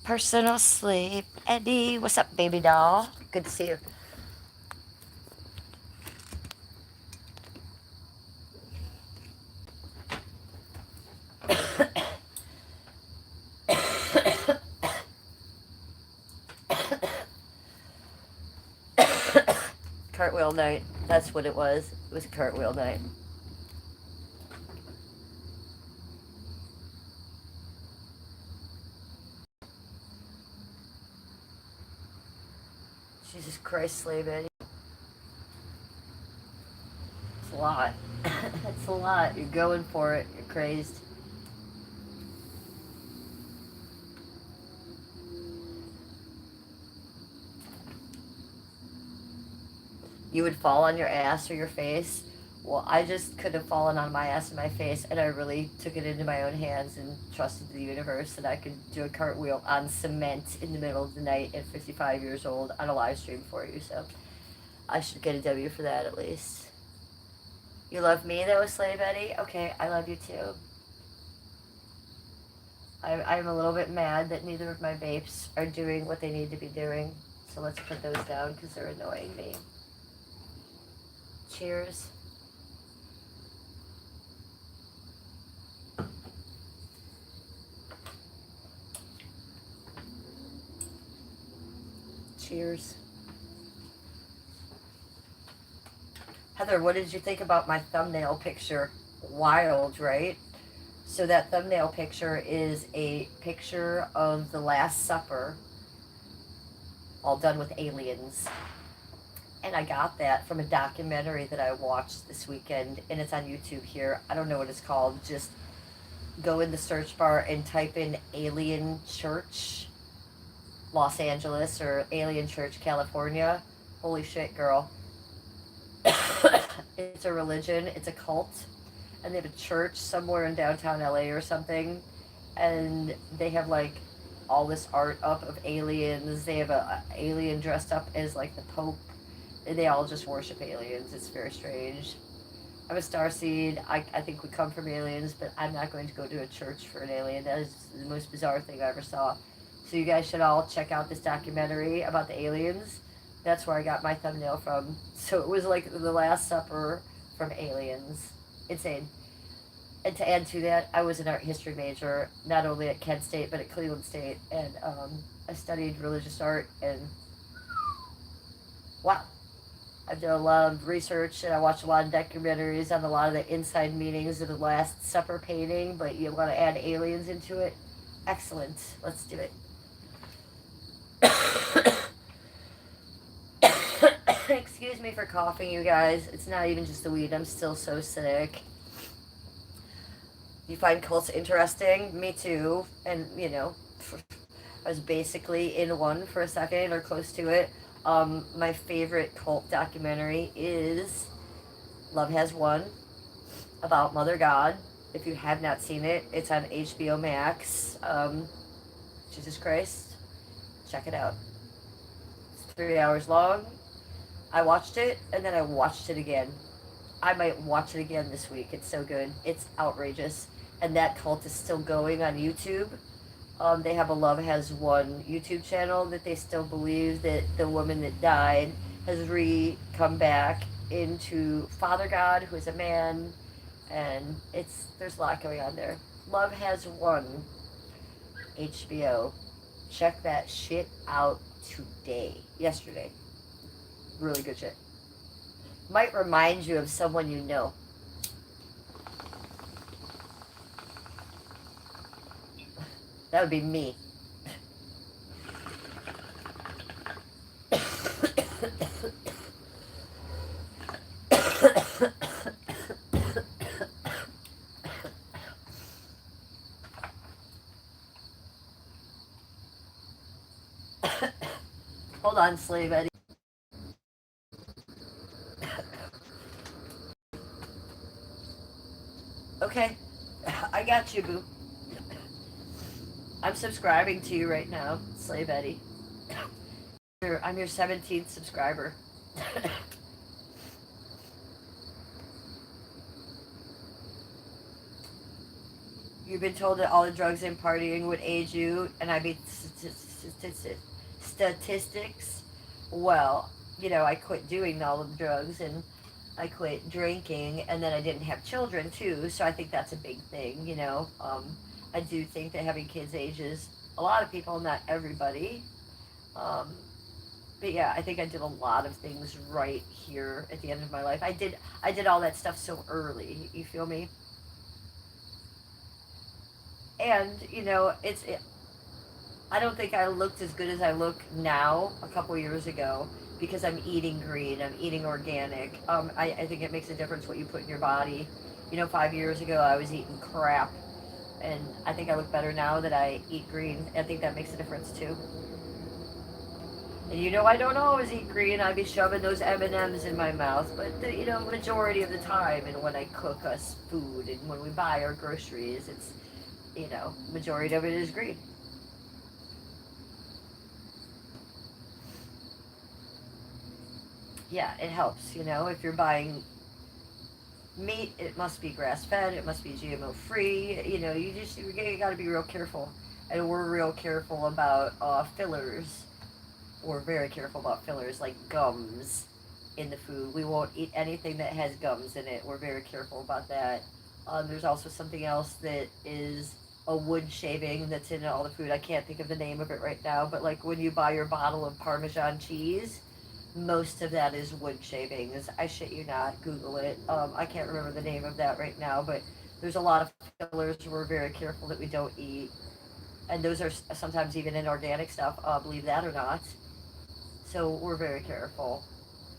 Speaker 1: Personal slave Eddie. What's up, baby doll? Good to see you. Cartwheel night. That's what it was. It was a cartwheel night. Jesus Christ, slave Eddie. It's a lot. It's a lot. You're going for it. You're crazed. You would fall on your ass or your face. Well, I just could have fallen on my ass and my face, and I really took it into my own hands and trusted the universe that I could do a cartwheel on cement in the middle of the night at 55 years old on a live stream for you. So I should get a W for that at least. You love me though, Slave Eddie? Okay, I love you too. I'm a little bit mad that neither of my vapes are doing what they need to be doing. So let's put those down because they're annoying me. Cheers. Cheers. Heather, what did you think about my thumbnail picture? Wild, right? So that thumbnail picture is a picture of the Last Supper, all done with aliens. And I got that from a documentary that I watched this weekend, and it's on YouTube here. I don't know what it's called. Just go in the search bar and type in Alien Church, Los Angeles, or Alien Church, California. Holy shit, girl. It's a religion, it's a cult, and they have a church somewhere in downtown LA or something, and they have like all this art up of aliens. They have a alien dressed up as like the Pope, and they all just worship aliens. It's very strange. I'm a starseed. I think we come from aliens, but I'm not going to go to a church for an alien. That is the most bizarre thing I ever saw. So you guys should all check out this documentary about the aliens. That's where I got my thumbnail from. So it was like the Last Supper from Aliens. Insane. And to add to that, I was an art history major, not only at Kent State, but at Cleveland State. And I studied religious art, and wow. I've done a lot of research, and I watched a lot of documentaries on a lot of the inside meanings of the Last Supper painting, but you want to add aliens into it? Excellent. Let's do it. Excuse me for coughing, you guys. It's not even just the weed. I'm still so sick. You find cults interesting? Me too. And, you know, I was basically in one for a second or close to it. My favorite cult documentary is Love Has Won, about Mother God. If you have not seen it, it's on HBO Max. Jesus Christ. Check it out. It's 3 hours long. I watched it, and then I watched it again. I might watch it again this week. It's so good. It's outrageous. And that cult is still going on YouTube. They have a Love Has Won YouTube channel that they still believe that the woman that died has come back into Father God, who is a man. And there's a lot going on there. Love Has Won. HBO. Check that shit out today. Yesterday. Really good shit. Might remind you of someone you know. That would be me. Hold on, Slave Eddie. Okay, I got you, boo. I'm subscribing to you right now, Slave Eddie. I'm your 17th subscriber. You've been told that all the drugs and partying would age you, and I beat statistics. Well, you know, I quit doing all of the drugs, and I quit drinking, and then I didn't have children too, so I think that's a big thing, you know. I do think that having kids ages a lot of people, not everybody. But yeah, I think I did a lot of things right here at the end of my life. I did all that stuff so early, you feel me? And, you know, I don't think I looked as good as I look now a couple years ago. because I'm eating green, I'm eating organic. I think it makes a difference what you put in your body. 5 years ago I was eating crap, and I think I look better now that I eat green. I think that makes a difference too. And I don't always eat green. I'd be shoving those M&Ms in my mouth, but majority of the time, and when I cook us food and when we buy our groceries, it's majority of it is green. Yeah, it helps. If you're buying meat, it must be grass fed, it must be GMO free. You got to be real careful, and we're real careful about fillers. We're very careful about fillers like gums in the food. We won't eat anything that has gums in it. We're very careful about that. There's also something else that is a wood shaving that's in all the food. I can't think of the name of it right now, but like when you buy your bottle of Parmesan cheese, most of that is wood shavings. I shit you not. Google it. I can't remember the name of that right now, but there's a lot of fillers we're very careful that we don't eat. And those are sometimes even in organic stuff, believe that or not. So we're very careful.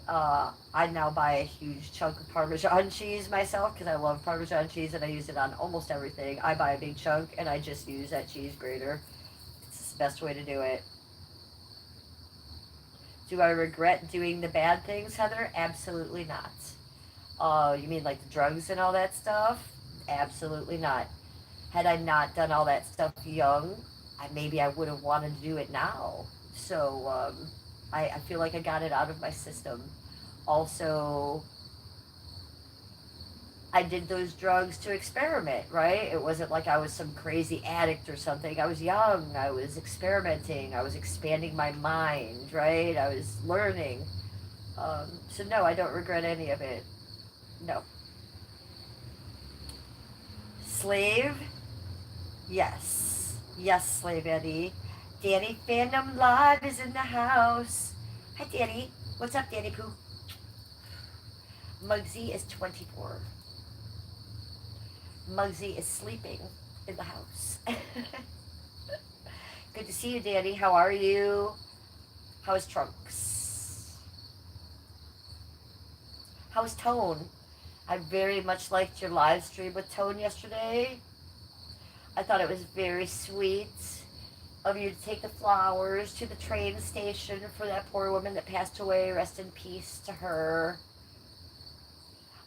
Speaker 1: I now buy a huge chunk of Parmesan cheese myself because I love Parmesan cheese and I use it on almost everything. I buy a big chunk and I just use that cheese grater. It's the best way to do it. Do I regret doing the bad things, Heather? Absolutely not. You mean like the drugs and all that stuff? Absolutely not. Had I not done all that stuff young, maybe I would have wanted to do it now. So I feel like I got it out of my system. Also, I did those drugs to experiment, right? It wasn't like I was some crazy addict or something. I was young, I was experimenting, I was expanding my mind, right? I was learning. So, no, I don't regret any of it. No. Slave? Yes. Yes, Slave Eddie. Danny Fandom Live is in the house. Hi, Danny. What's up, Danny Pooh? Muggsy is 24. Muggsy is sleeping in the house. Good to see you, Danny. How are you? How's Trunks? How's Tone? I very much liked your live stream with Tone yesterday. I thought it was very sweet of you to take the flowers to the train station for that poor woman that passed away. Rest in peace to her.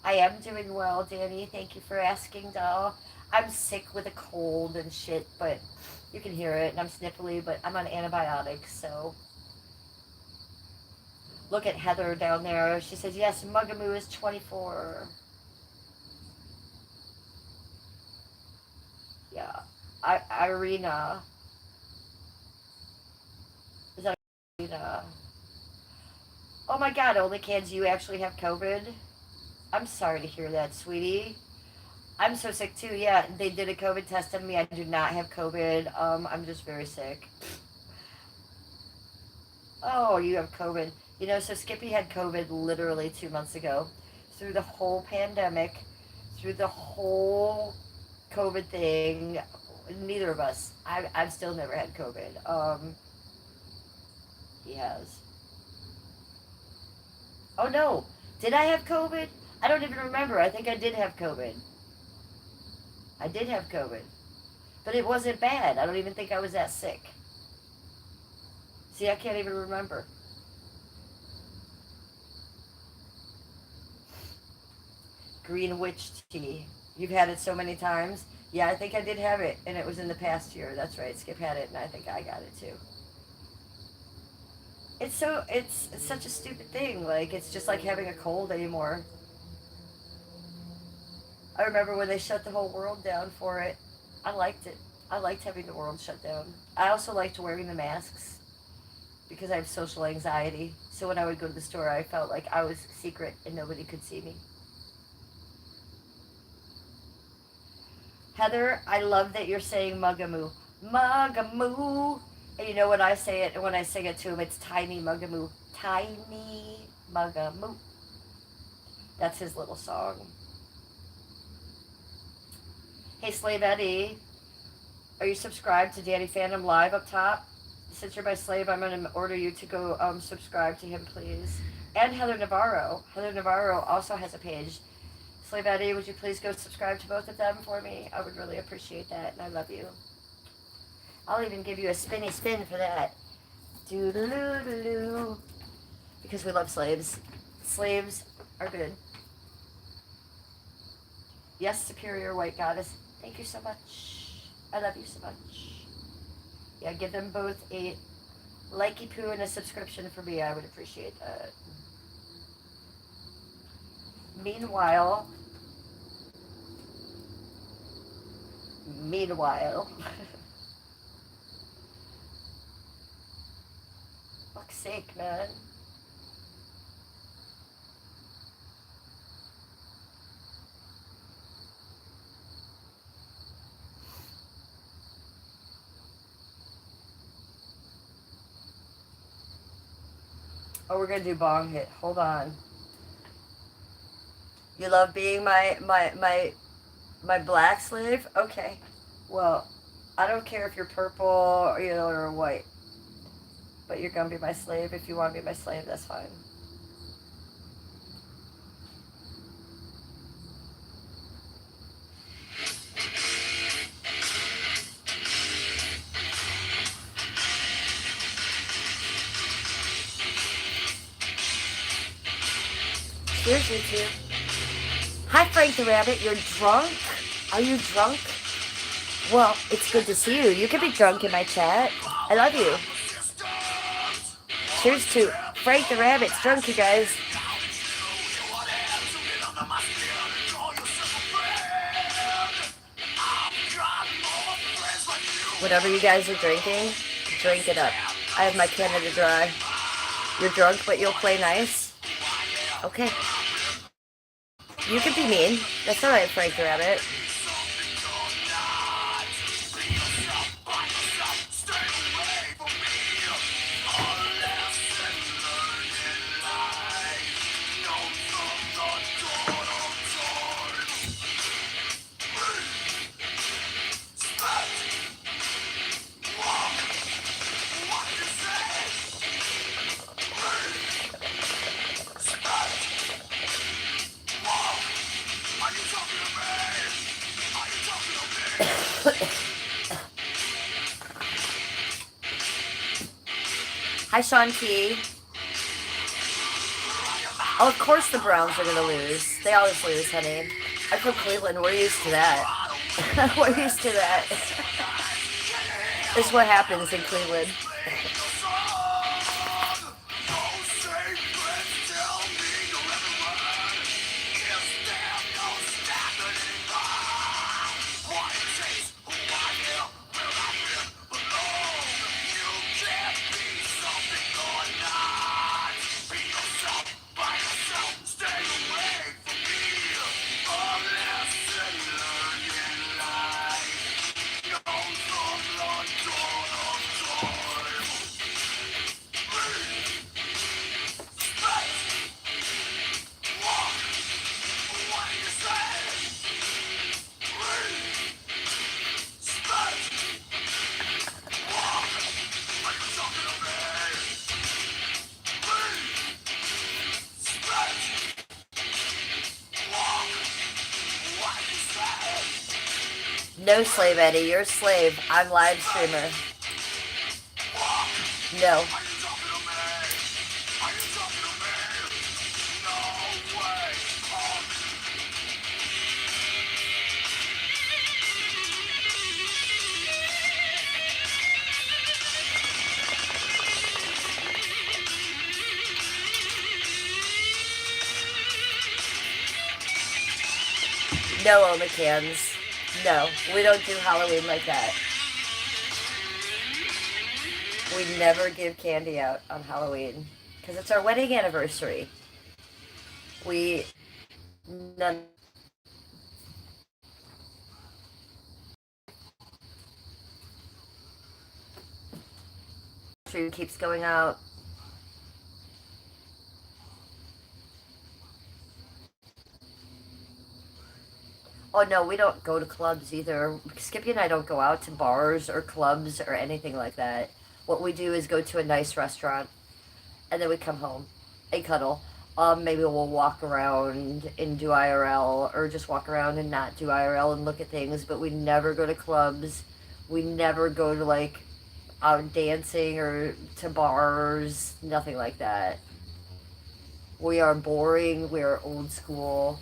Speaker 1: I am doing well, Danny. Thank you for asking, doll. I'm sick with a cold and shit, but you can hear it, and I'm sniffly, but I'm on antibiotics, so. Look at Heather down there. She says, yes, Mugamoo is 24. Yeah. Irina. Is that Irina? Oh my god, only kids, you actually have COVID? I'm sorry to hear that, sweetie. I'm so sick too. Yeah, they did a COVID test on me. I do not have COVID. I'm just very sick. Oh, you have COVID. So Skippy had COVID literally 2 months ago. Through the whole pandemic, through the whole COVID thing, neither of us. I've still never had COVID. He has. Oh no, did I have COVID? I don't even remember. I think I did have COVID. I did have COVID. But it wasn't bad. I don't even think I was that sick. See, I can't even remember. Green witch tea. You've had it so many times. Yeah, I think I did have it, and it was in the past year. That's right. Skip had it, and I think I got it too. It's such a stupid thing. Like, it's just like having a cold anymore. I remember when they shut the whole world down for it. I liked it. I liked having the world shut down. I also liked wearing the masks because I have social anxiety. So when I would go to the store, I felt like I was secret and nobody could see me. Heather, I love that you're saying Mugamoo. Mugamoo. And you know when I say it, when I sing it to him, it's Tiny Mugamoo. Tiny Mugamoo. That's his little song. Hey, Slave Eddie, are you subscribed to Danny Fandom Live up top? since you're my slave, I'm going to order you to go subscribe to him, please. And Heather Navarro. Heather Navarro also has a page. Slave Eddie, would you please go subscribe to both of them for me? I would really appreciate that, and I love you. I'll even give you a spinny spin for that. Doo-doo-doo-doo-doo. Because we love slaves. Slaves are good. Yes, superior white goddess. Thank you so much. I love you so much. Yeah, give them both a likey poo and a subscription for me. I would appreciate that. Meanwhile, fuck's sake, man. Oh, we're gonna do bong hit. Hold on. You love being my black slave? Okay. Well, I don't care if you're purple or, you know, or white. But you're gonna be my slave. If you want to be my slave, that's fine. Cheers, you two. Hi, Frank the Rabbit. You're drunk? Are you drunk? Well, it's good to see you. You can be drunk in my chat. I love you. Cheers to Frank the Rabbit's drunk, you guys. Whatever you guys are drinking, drink it up. I have my Canada Dry. You're drunk, but you'll play nice? Okay. You can be mean. That's alright, Frank the Rabbit. Hi, Sean T. Oh, of course the Browns are going to lose. They always lose, honey. I'm from Cleveland. We're used to that. We're used to that. This is what happens in Cleveland. No, Slave Eddie, you're a slave. I'm live streamer. No. No, Omicans. No, we don't do Halloween like that. We never give candy out on Halloween because it's our wedding anniversary. We none. Stream keeps going out. Oh no, we don't go to clubs either. Skippy and I don't go out to bars or clubs or anything like that. What we do is go to a nice restaurant, and then we come home and cuddle. Maybe we'll walk around and do IRL, or just walk around and not do IRL and look at things. But we never go to clubs. We never go to like out dancing or to bars. Nothing like that. We are boring. We are old school.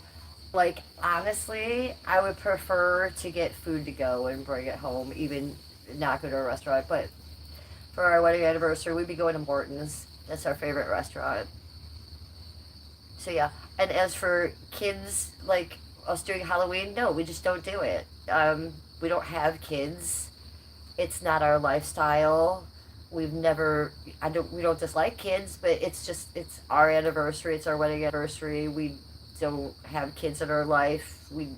Speaker 1: Like, honestly, I would prefer to get food to go and bring it home, even not go to a restaurant. But for our wedding anniversary, we'd be going to Morton's. That's our favorite restaurant. So yeah. And as for kids, like us doing Halloween, no, we just don't do it. We don't have kids. It's not our lifestyle. We've never. We don't dislike kids, but it's our anniversary. It's our wedding anniversary. We don't have kids in our life. We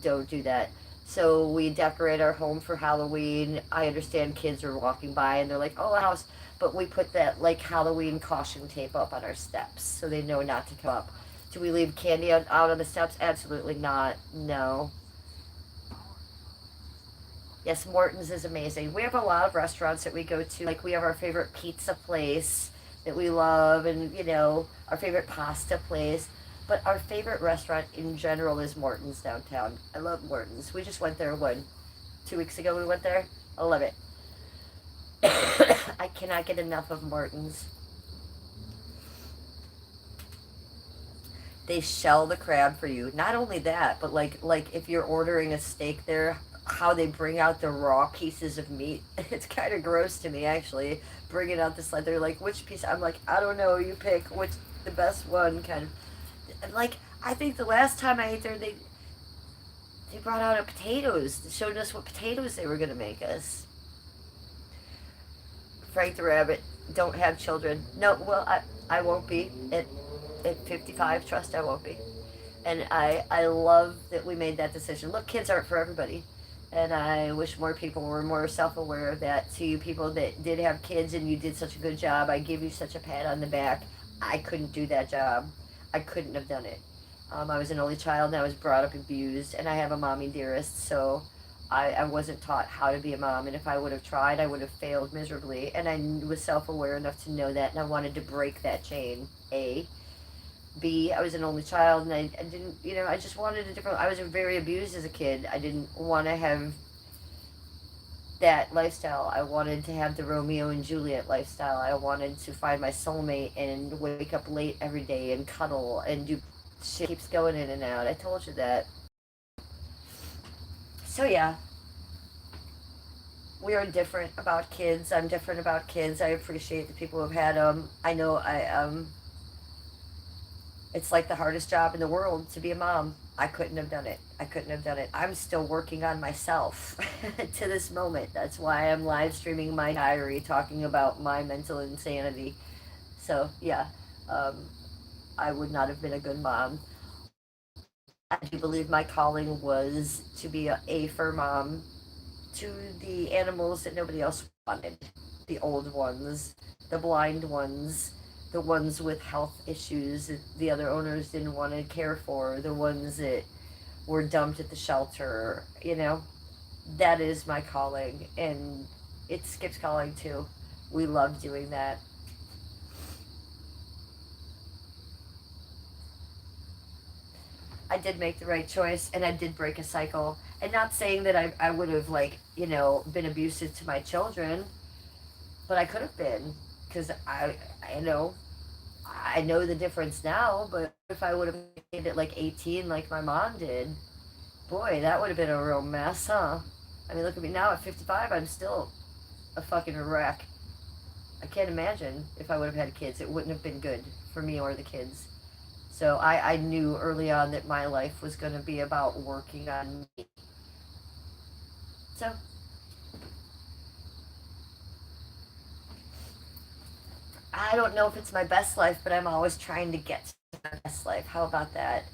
Speaker 1: don't do that. So we decorate our home for Halloween. I understand kids are walking by and they're like, "Oh, a house," but we put that like Halloween caution tape up on our steps so they know not to come up. Do we leave candy out on the steps? Absolutely not. No. Yes, Morton's is amazing. We have a lot of restaurants that we go to. Like, we have our favorite pizza place that we love, and, our favorite pasta place. But our favorite restaurant in general is Morton's downtown. I love Morton's. We just went there, 2 weeks ago we went there? I love it. I cannot get enough of Morton's. They shell the crab for you. Not only that, but like if you're ordering a steak there, how they bring out the raw pieces of meat. It's kind of gross to me, actually. Bringing out the slide, they're like, which piece? I'm like, I don't know. You pick which the best one, kind of. And like, I think the last time I ate there, they brought out a potatoes. They showed us what potatoes they were gonna make us. Frank the Rabbit, don't have children. No, well, I won't be at 55. Trust, I won't be. And I love that we made that decision. Look, kids aren't for everybody. And I wish more people were more self-aware of that. To you people that did have kids and you did such a good job, I give you such a pat on the back. I couldn't do that job. I couldn't have done it. I was an only child and I was brought up abused, and I have a mommy dearest, so I wasn't taught how to be a mom, and if I would have tried, I would have failed miserably, and I was self-aware enough to know that, and I wanted to break that chain, A. B, I was an only child, and I didn't, I just wanted a different, I was very abused as a kid. I didn't want to have that lifestyle. I wanted to have the Romeo and Juliet lifestyle. I wanted to find my soulmate and wake up late every day and cuddle and do shit keeps going in and out. I told you that. So yeah, we are different about kids. I'm different about kids. I appreciate the people who have had them. I know it's like the hardest job in the world to be a mom. I couldn't have done it. I couldn't have done it. I'm still working on myself to this moment. That's why I'm live streaming my diary talking about my mental insanity. So, yeah, I would not have been a good mom. I do believe my calling was to be a fur mom to the animals that nobody else wanted. The old ones, the blind ones, the ones with health issues that the other owners didn't want to care for, the ones that were dumped at the shelter, That is my calling, and it's Skip's calling too. We love doing that. I did make the right choice, and I did break a cycle. And not saying that I would have, been abusive to my children, but I could have been, because I know the difference now, but if I would have made it like 18 like my mom did, boy, that would have been a real mess, huh? I mean, look at me now at 55, I'm still a fucking wreck. I can't imagine if I would have had kids. It wouldn't have been good for me or the kids. So I knew early on that my life was going to be about working on me. So I don't know if it's my best life, but I'm always trying to get to my best life. How about that?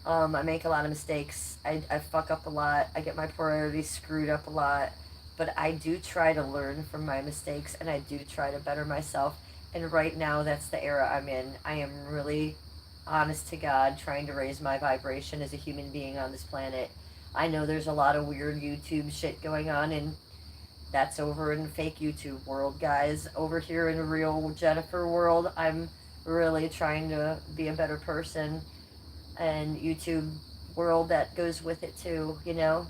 Speaker 1: I make a lot of mistakes. I fuck up a lot. I get my priorities screwed up a lot. But I do try to learn from my mistakes, and I do try to better myself. And right now, that's the era I'm in. I am really, honest to God, trying to raise my vibration as a human being on this planet. I know there's a lot of weird YouTube shit going on, and That's over in the fake YouTube world, guys. Over here in the real Jennifer world, I'm really trying to be a better person, and YouTube world that goes with it too, you know?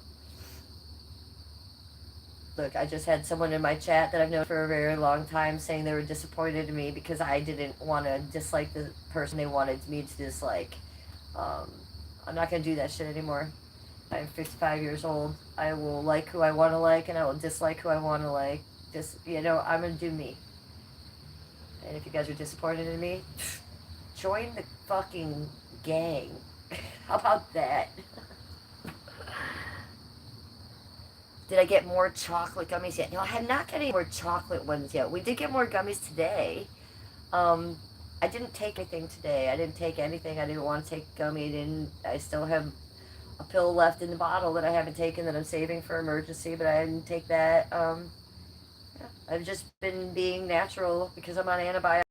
Speaker 1: Look, I just had someone in my chat that I've known for a very long time saying they were disappointed in me because I didn't want to dislike the person they wanted me to dislike. Um, I'm not going to do that shit anymore. I'm 55 years old. I will like who I want to like, and I will dislike who I want to like. Just, you know, I'm going to do me. And if you guys are disappointed in me, join the fucking gang. How about that? Did I get more chocolate gummies yet? No, I have not got any more chocolate ones yet. We did get more gummies today. I didn't take anything today. I didn't take anything. I didn't want to take gummy. I still have a pill left in the bottle that I haven't taken that I'm saving for emergency, but I didn't take that. Yeah, I've just been being natural because I'm on antibiotics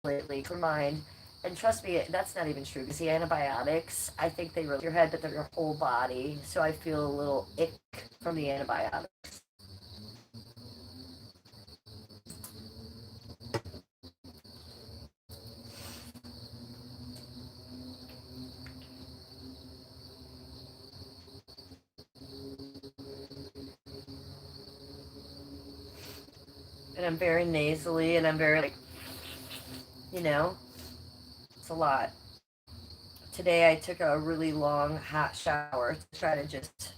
Speaker 1: lately for mine. And trust me, that's not even true because the antibiotics, I think they really your head, but they're your whole body. So I feel a little ick from the antibiotics. And I'm very nasally, and I'm very like, you know, it's a lot. Today I took a really long hot shower to try to just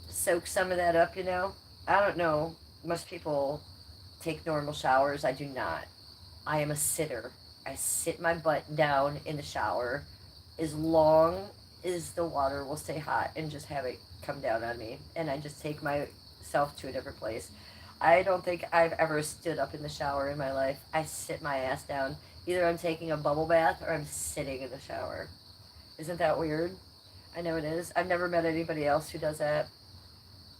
Speaker 1: soak some of that up, you know. I don't know. Most people take normal showers. I do not. I am a sitter. I sit my butt down in the shower as long as the water will stay hot and just have it come down on me. And I just take myself to a different place. I don't think I've ever stood up in the shower in my life. I sit my ass down. Either I'm taking a bubble bath or I'm sitting in the shower. Isn't that weird? I know it is. I've never met anybody else who does that.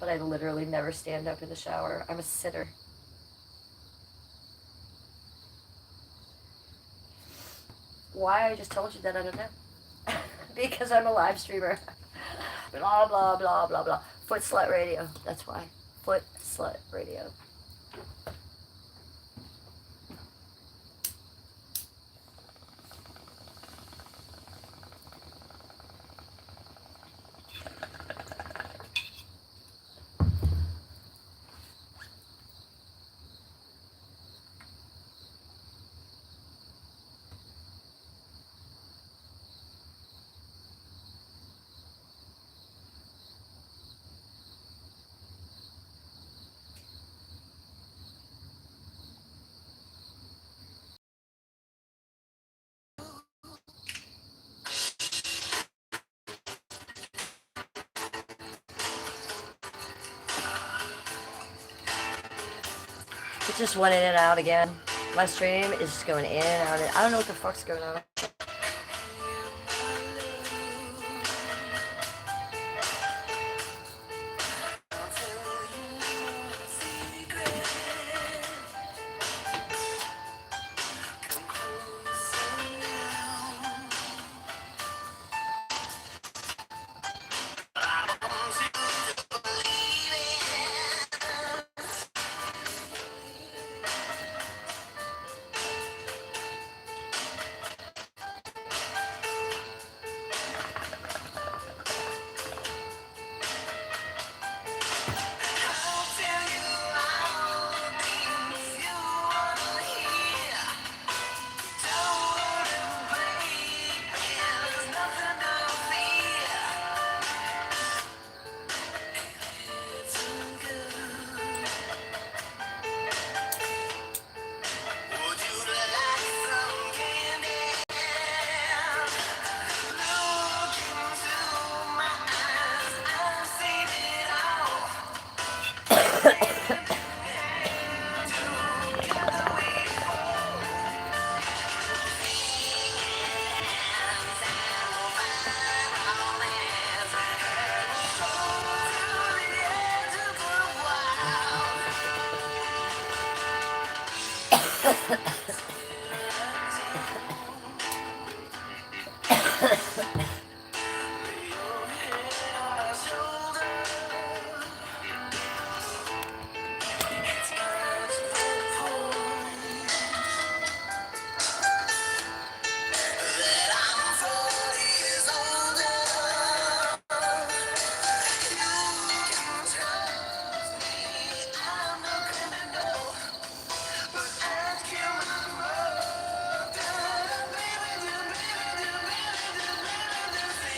Speaker 1: But I literally never stand up in the shower. I'm a sitter. Why I just told you that, I don't know. Because I'm a live streamer. Blah, blah, blah, blah, blah. Foot Slut Radio. That's why. Foot Slut Radio. It just went in and out again. My stream is just going in and out. I don't know what the fuck's going on.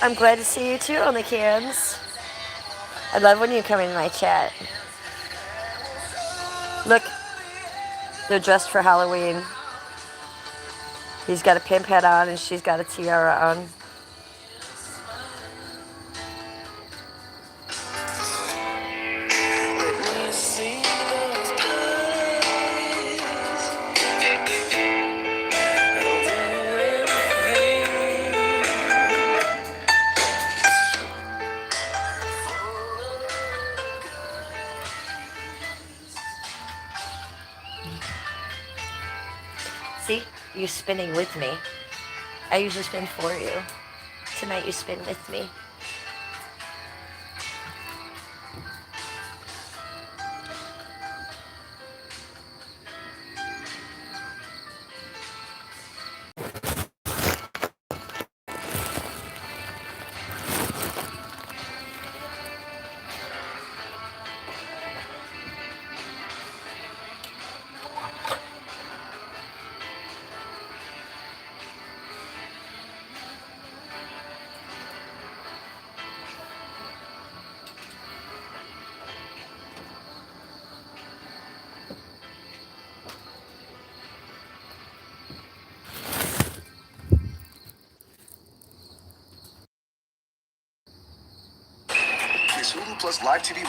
Speaker 1: I'm glad to see you too, Only Cans. I love when you come in my chat. Look, they're dressed for Halloween. He's got a pimp hat on and she's got a tiara on. See, you're spinning with me. I usually spin for you. Tonight you spin with me.
Speaker 2: This Hulu Plus Live TV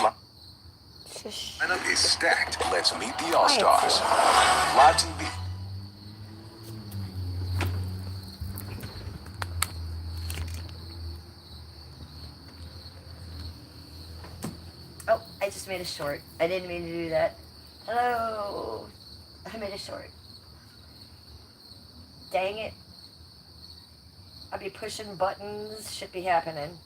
Speaker 2: lineup is stacked. Let's meet the All-Stars. Live TV.
Speaker 1: Oh, I just made a short. I didn't mean to do that. Hello. I made a short. Dang it. I'll be pushing buttons. Should be happening.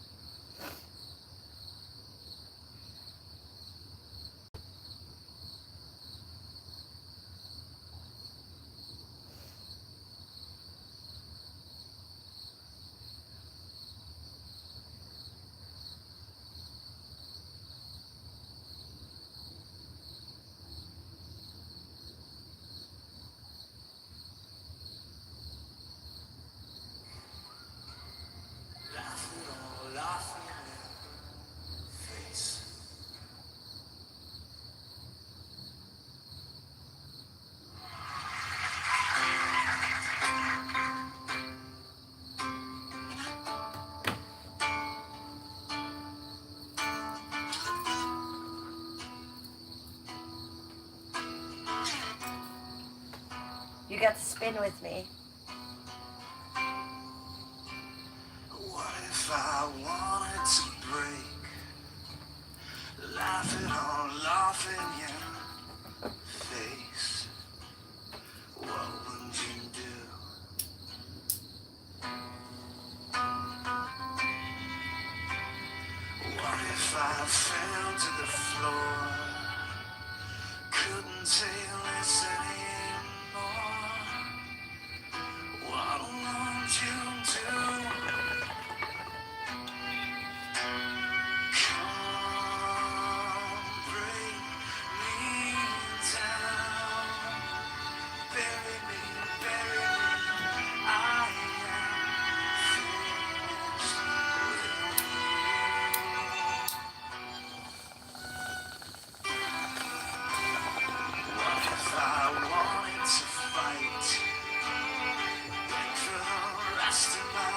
Speaker 1: You got to spin with me.
Speaker 3: What if I wanted to break? Laugh it all off in your face. What would you do? What if I fell to the floor? Couldn't take this anymore. What would you do? Come break me down. Bury me, bury me. I am finished with you. What if I wanted to fight? Beg for the rest of my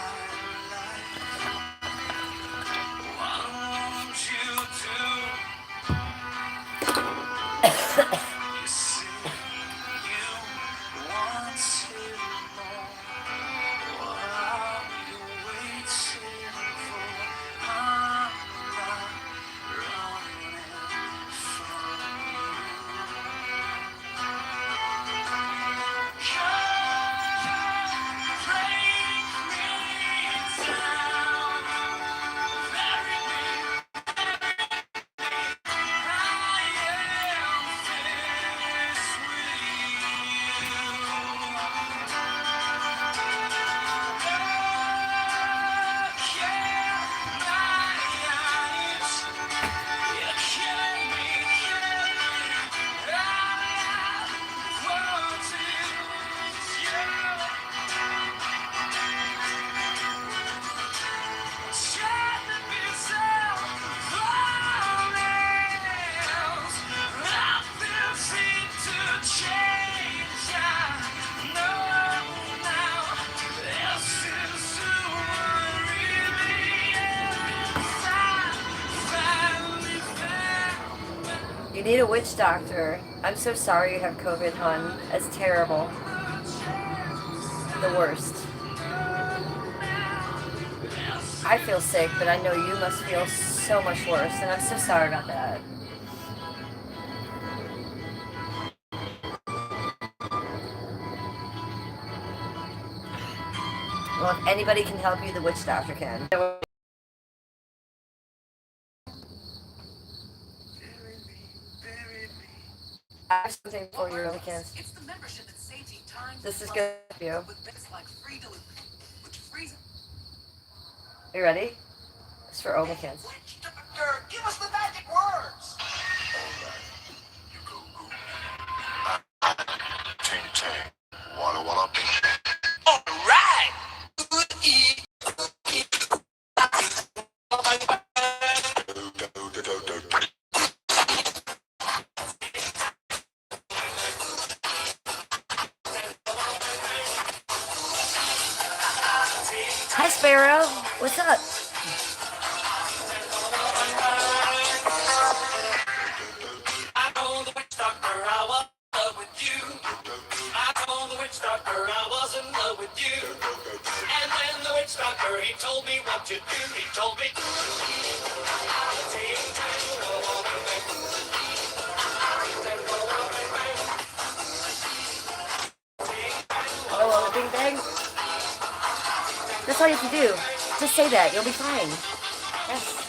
Speaker 3: life. What would you do? You say you wanted more. What are you waiting for? I'm not running from you. Come break me down, bury me. I am
Speaker 1: need a witch doctor. I'm so sorry you have COVID, hon. That's terrible. The worst. I feel sick, but I know you must feel so much worse, and I'm so sorry about that. Well, if anybody can help you, the witch doctor can. I have something for you, really, kids. This is good for you. You ready? It's for Omicans.
Speaker 3: Give us the magic words.
Speaker 2: Ting tang. Walla walla bing.
Speaker 3: All right.
Speaker 1: Hi, Sparrow. What's up?
Speaker 3: I told the witch doctor I was in love with you. I told the witch doctor I was in love with you. And then the witch doctor, he told me what to do. He told me.
Speaker 1: Hello, hello, ding dang. That's all you have to do. Just say that. You'll be fine. Yes.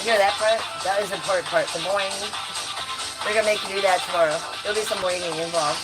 Speaker 1: You hear that part? That is the important part. The boing. We're gonna make you do that tomorrow. There'll be some boinging involved.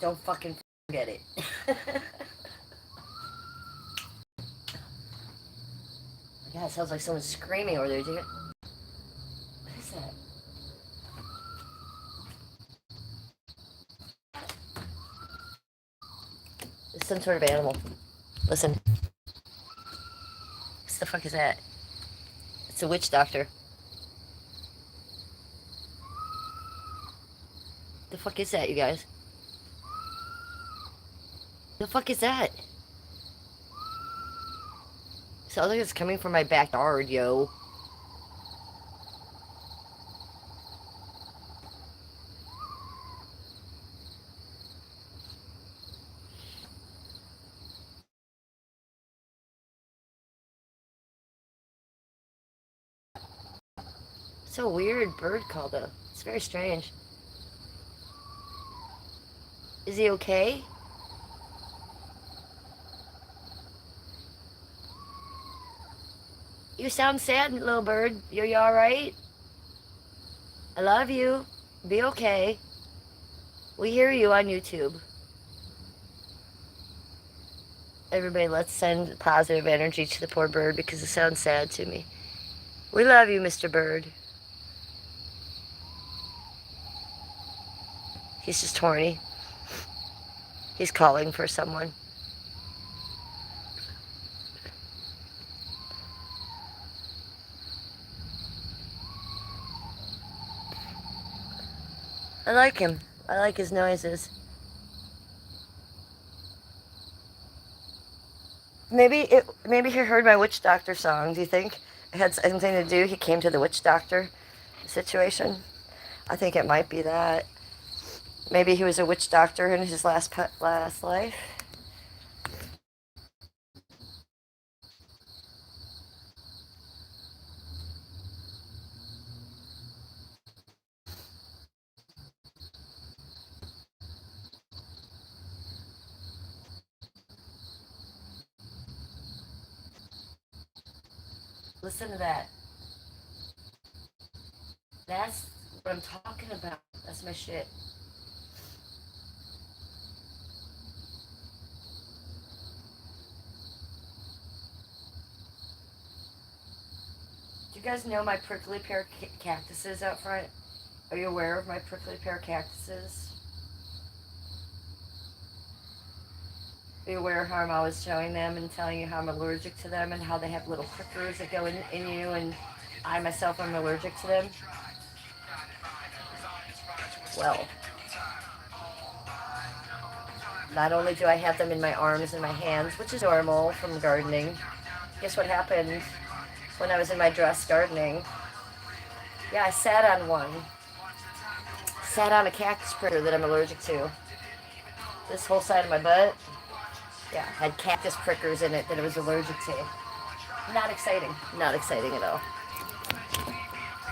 Speaker 1: Don't fucking forget it. Yeah, it sounds like someone's screaming over there, dude. What is that? It's some sort of animal. Listen. What the fuck is that? It's a witch doctor. The fuck is that, you guys? The fuck is that? Sounds like it's coming from my backyard, yo. It's a weird bird call, though. It's very strange. Is he okay? You sound sad, little bird. You alright? I love you. Be okay. We hear you on YouTube. Everybody, let's send positive energy to the poor bird because it sounds sad to me. We love you, Mr. Bird. He's just horny. He's calling for someone. I like him. I like his noises. Maybe he heard my witch doctor song. Do you think it had something to do? He came to the witch doctor situation. I think it might be that. Maybe he was a witch doctor in his last life. Listen to that. That's what I'm talking about. That's my shit. Do you guys know my prickly pear cactuses out front? Are you aware of my prickly pear cactuses? Are you aware of how I'm always showing them and telling you how I'm allergic to them and how they have little prickers that go in you, and I myself am allergic to them? Well, not only do I have them in my arms and my hands, which is normal from gardening, guess what happened when I was in my dress gardening? Yeah, I sat on one. Sat on a cactus pricker that I'm allergic to. This whole side of my butt, yeah, had cactus prickers in it that I was allergic to. Not exciting. Not exciting at all.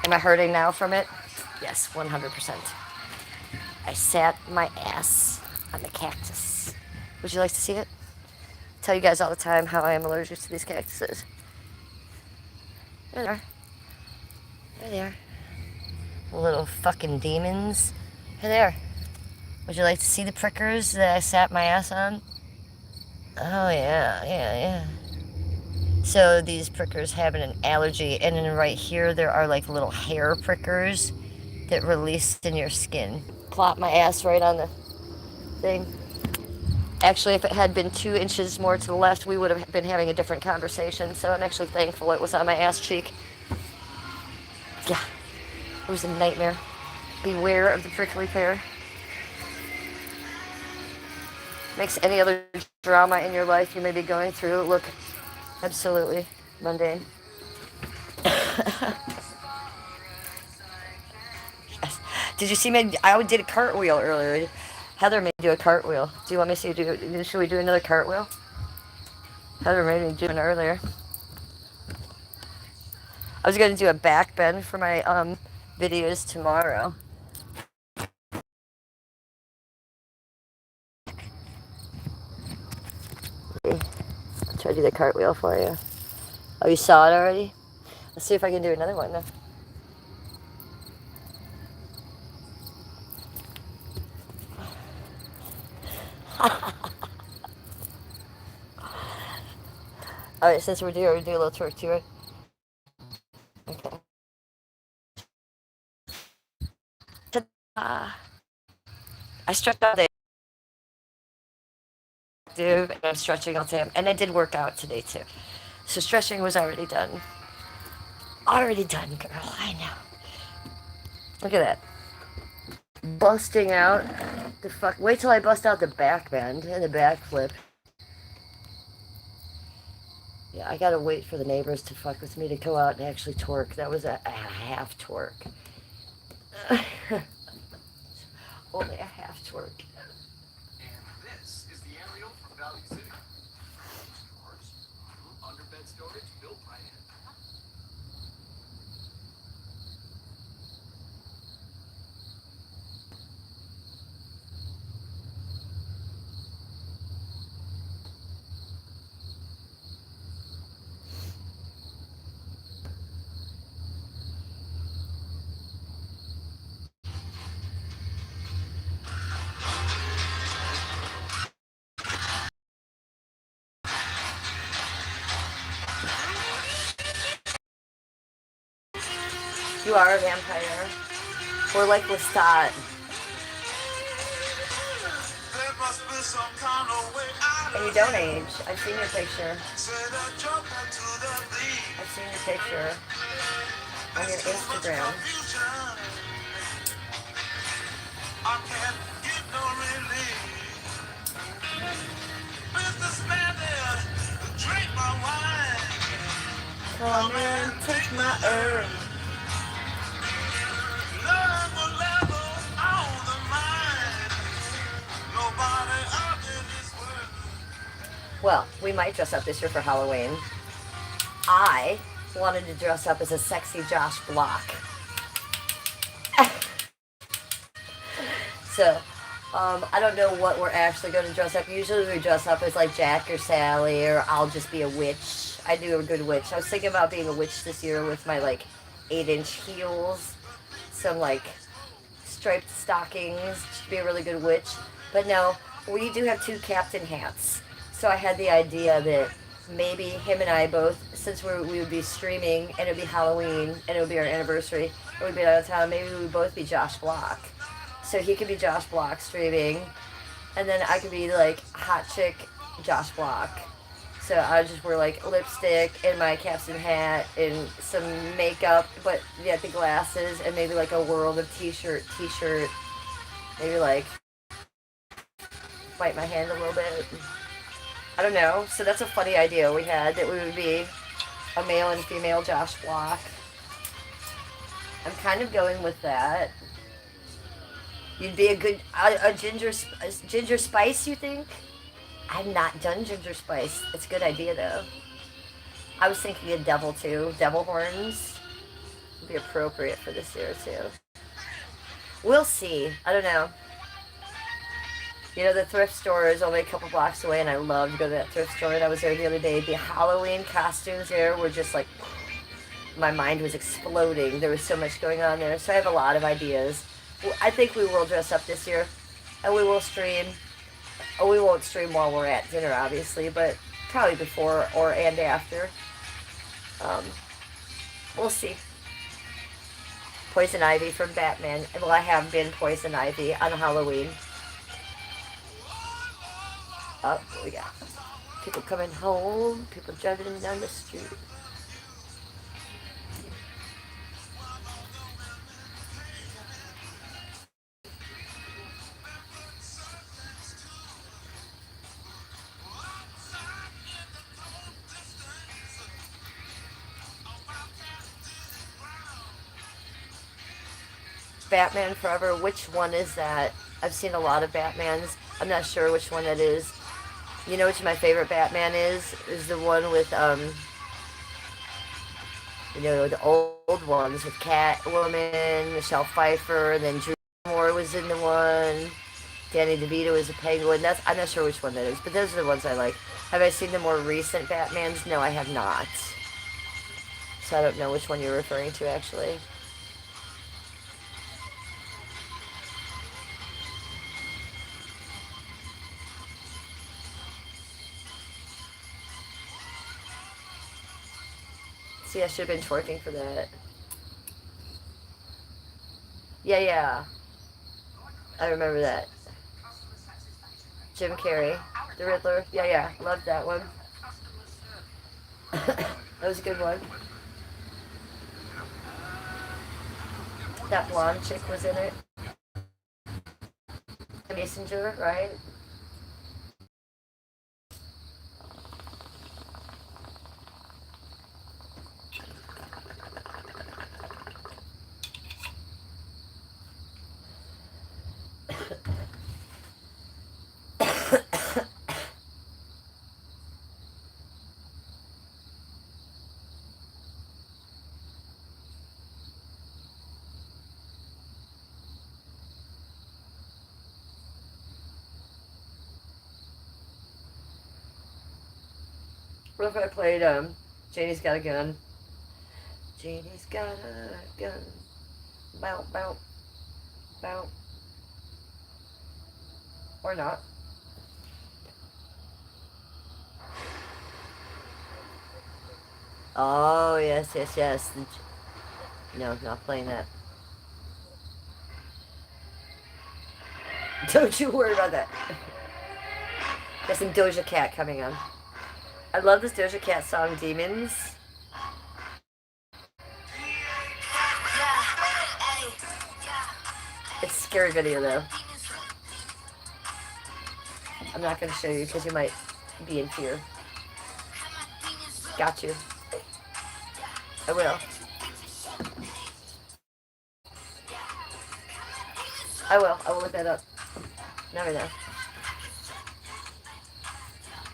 Speaker 1: Am I hurting now from it? Yes, 100%. I sat my ass on the cactus. Would you like to see it? I tell you guys all the time how I am allergic to these cactuses. There they are. There they are. Little fucking demons. Here they are. Would you like to see the prickers that I sat my ass on? Oh, yeah. So these prickers have an allergy, and then right here there are like little hair prickers that release in your skin. Plop my ass right on the thing. Actually, if it had been 2 inches more to the left, we would have been having a different conversation, so I'm actually thankful it was on my ass cheek. Yeah, it was a nightmare. Beware of the prickly pear. Makes any other drama in your life you may be going through look absolutely mundane. Did you see me? I did a cartwheel earlier. Heather made me do a cartwheel. Do you want me to do? Should we do another cartwheel? Heather made me do one earlier. I was going to do a back bend for my videos tomorrow. I'll try to do the cartwheel for you. Oh, you saw it already? Let's see if I can do another one then. Alright, since we're doing, we do a little twerk to it. Okay. I stretched all day, and I'm stretching all day, and I did work out today too. So stretching was already done. Already done, girl. I know. Look at that. Busting out the fuck. Wait till I bust out the back bend and the back flip. Yeah, I gotta wait for the neighbors to fuck with me to go out and actually twerk. That was a half twerk. Only a half twerk.
Speaker 2: And this is the aerial from Valley City. Underbed storage built by hand.
Speaker 1: You are a vampire. We're like Lestat. And you don't age. I've seen your picture. I've seen your picture on your Instagram. Come and take my herb. Well, we might dress up this year for Halloween. I wanted to dress up as a sexy Josh Block. So, I don't know what we're actually going to dress up. Usually we dress up as like Jack or Sally, or I'll just be a witch. I do a good witch. I was thinking about being a witch this year with my like 8-inch heels, some like striped stockings to be a really good witch. But no, we do have 2 captain hats. So I had the idea that maybe him and I both, since we would be streaming and it would be Halloween and it would be our anniversary, and we'd be out of town, maybe we would both be Josh Block. So he could be Josh Block streaming, and then I could be like hot chick Josh Block. So I just wear like lipstick and my captain hat and some makeup, but yeah, the glasses and maybe like a World of t-shirt, maybe like bite my hand a little bit. I don't know. So that's a funny idea we had, that we would be a male and female Josh Block. I'm kind of going with that. You'd be a good ginger spice, you think? I've not done ginger spice. It's a good idea though. I was thinking of devil too. Devil horns would be appropriate for this year too. We'll see. I don't know. You know, the thrift store is only a couple blocks away, and I love to go to that thrift store. And I was there the other day. The Halloween costumes there were just like, my mind was exploding. There was so much going on there. So I have a lot of ideas. I think we will dress up this year, and we will stream. Oh, we won't stream while we're at dinner, obviously, but probably before or and after. We'll see. Poison Ivy from Batman. Well, I have been Poison Ivy on Halloween. Oh, we got people coming home, people driving down the street. Batman Forever, which one is that? I've seen a lot of Batmans. I'm not sure which one that is. You know which my favorite Batman is? Is the one with, you know, the old ones with Catwoman, Michelle Pfeiffer, and then Drew Moore was in the one. Danny DeVito is a penguin. I'm not sure which one that is, but those are the ones I like. Have I seen the more recent Batmans? No, I have not. So I don't know which one you're referring to, actually. See, I should have been twerking for that. Yeah. I remember that. Jim Carrey, the Riddler. Yeah. Loved that one. That was a good one. That blonde chick was in it. Messenger, right? What if I played Janie's Got a Gun? Janie's got a gun. Bow, bow, bow. Or not. Oh, yes. No, not playing that. Don't you worry about that. Got some Doja Cat coming on. I love this Doja Cat song, Demons. It's a scary video, though. I'm not going to show you because you might be in fear. Got you. I will. I will look that up. Never know.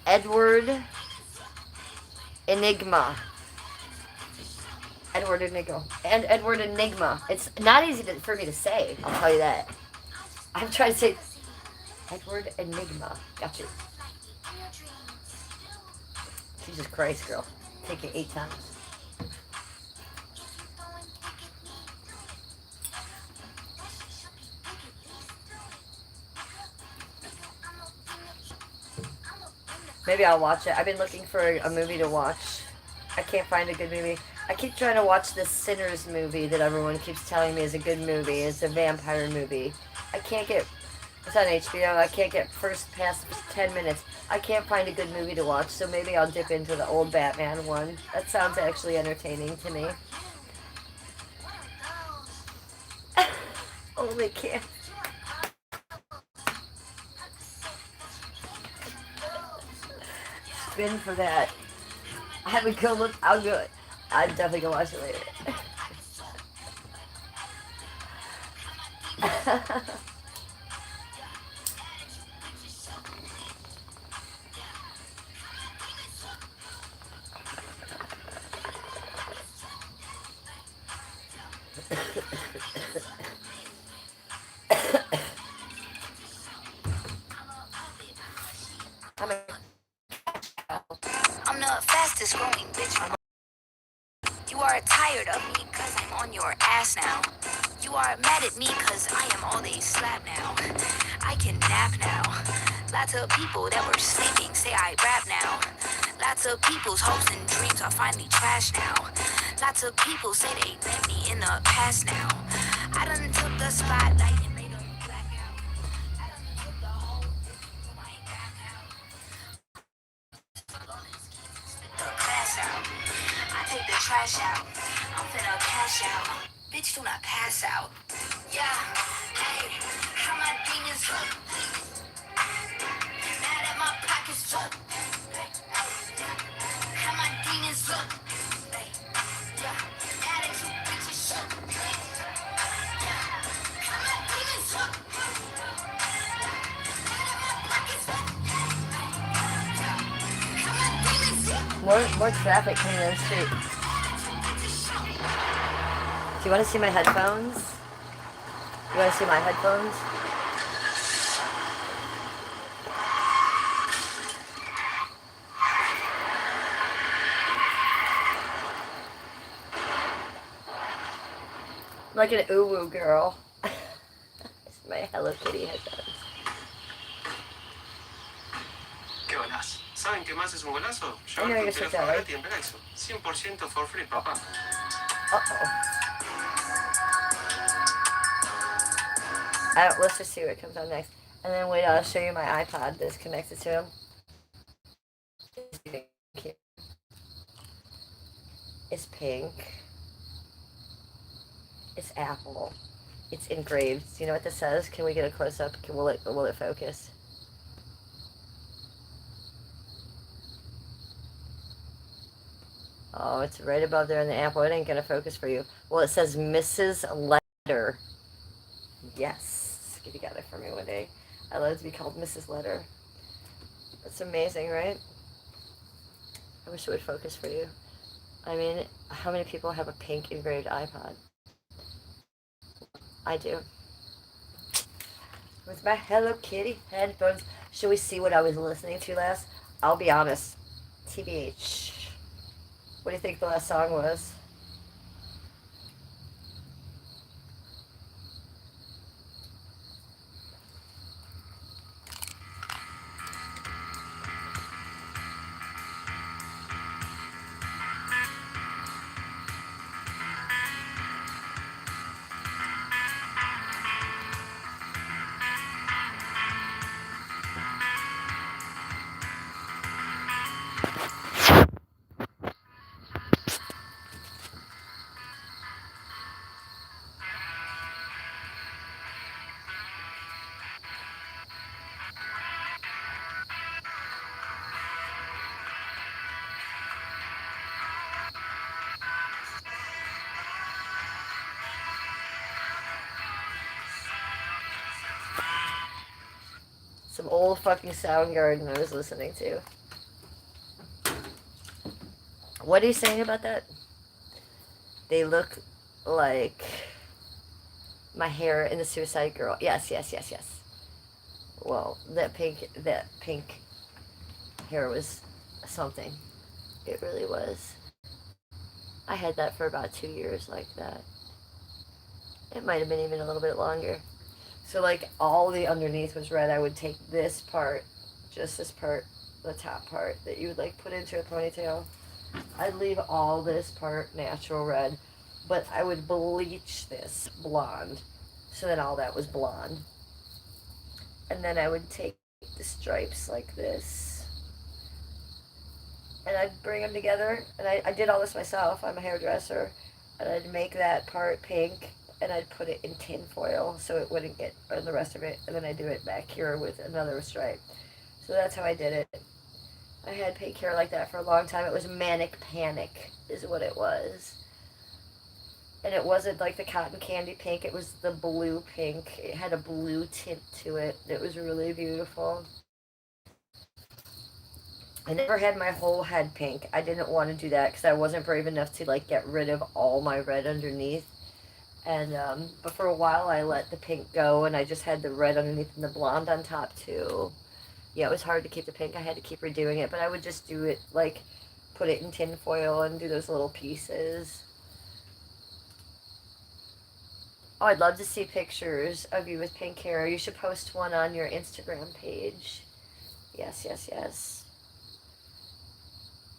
Speaker 1: Edward Enigma. Edward Enigma. And Edward Enigma. It's not easy for me to say, I'll tell you that. I'm trying to say Edward Enigma. Got you. Jesus Christ, girl. Take it 8 times. Maybe I'll watch it. I've been looking for a movie to watch. I can't find a good movie. I keep trying to watch this Sinners movie that everyone keeps telling me is a good movie. It's a vampire movie. I can't get... It's on HBO. I can't get first past 10 minutes. I can't find a good movie to watch, so maybe I'll dip into the old Batman one. That sounds actually entertaining to me. Only can't. Spin for that. I haven't go look. I'll do it. I'm definitely gonna watch it later.
Speaker 4: I'm the fastest growing bitch. You are tired of me cause I'm on your ass now. You are mad at me cause I am all they slap now. I can nap now. Lots of people that were sleeping say I rap now. Lots of people's hopes and dreams are finally trash now. Lots of people say they met me in the past now. I done took the spotlight and made them black out. I done took the whole thing, I ain't back out. The class out. I take the trash out. I'm finna cash out. Bitch, do not pass out. Yeah, hey, how my demons look. Mad at my pockets full. How my demons look. Yeah, mad at you bitches shook. Yeah, how my demons look. Mad at my pockets full. How my demons look.
Speaker 1: More traffic coming in the street. Do you want to see my headphones? You want to see my headphones? I'm like an uwu girl. It's my Hello Kitty headphones.
Speaker 5: ¿Qué golazo? ¿Saben qué más es un golazo?
Speaker 1: I know
Speaker 5: Llevar
Speaker 1: you're
Speaker 5: tu
Speaker 1: such a
Speaker 5: teléfono
Speaker 1: right.
Speaker 5: gratis en Relaxo. 100% for free, papá.
Speaker 1: Uh-oh. Let's just see what comes on next. And then wait, I'll show you my iPod that's connected to him. It's pink. It's apple. It's engraved. Do you know what this says? Can we get a close-up? Will it focus? Oh, it's right above there in the apple. It ain't gonna focus for you. Well, it says Mrs. Letter. Yes. You got it for me one day. I love to be called Mrs. Letter. That's amazing, right? I wish it would focus for you. I mean, how many people have a pink engraved iPod? I do. With my Hello Kitty headphones. Should we see what I was listening to last? I'll be honest. TBH. What do you think the last song was? Some old fucking Soundgarden I was listening to. What are you saying about that? They look like my hair in the Suicide Girl. Yes, yes, yes, yes. Well, that pink hair was something. It really was. I had that for about 2 years like that. It might have been even a little bit longer. So like all the underneath was red. I would take this part, just this part, the top part that you would like put into a ponytail. I'd leave all this part natural red, but I would bleach this blonde so that all that was blonde. And then I would take the stripes like this and I'd bring them together. And I did all this myself. I'm a hairdresser. And I'd make that part pink and I'd put it in tin foil so it wouldn't get on the rest of it. And then I'd do it back here with another stripe. So that's how I did it. I had pink hair like that for a long time. It was manic panic is what it was. And it wasn't like the cotton candy pink. It was the blue pink. It had a blue tint to it. It was really beautiful. I never had my whole head pink. I didn't want to do that because I wasn't brave enough to like get rid of all my red underneath. And but for a while I let the pink go and I just had the red underneath and the blonde on top too. Yeah, it was hard to keep the pink. I had to keep redoing it, but I would just do it like put it in tin foil and do those little pieces. Oh, I'd love to see pictures of you with pink hair. You should post one on your Instagram page. Yes, yes, yes.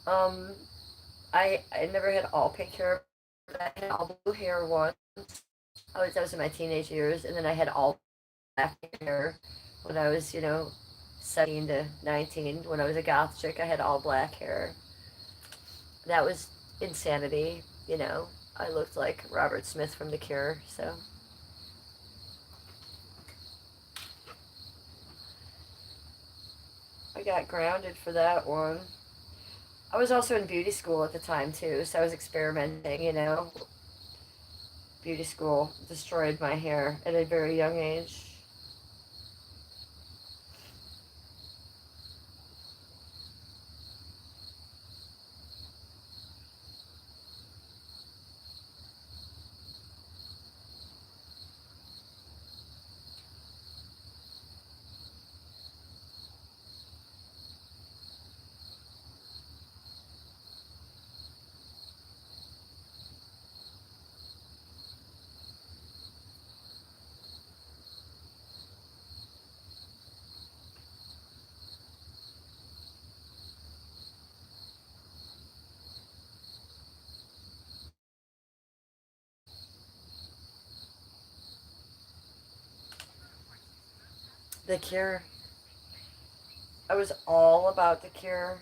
Speaker 1: Um, I never had all pink hair, but I had all blue hair once. That was in my teenage years, and then I had all black hair when I was, 17 to 19. When I was a goth chick, I had all black hair. That was insanity, I looked like Robert Smith from The Cure, so. I got grounded for that one. I was also in beauty school at the time too, so I was experimenting, Beauty school destroyed my hair at a very young age. The Cure. I was all about The Cure.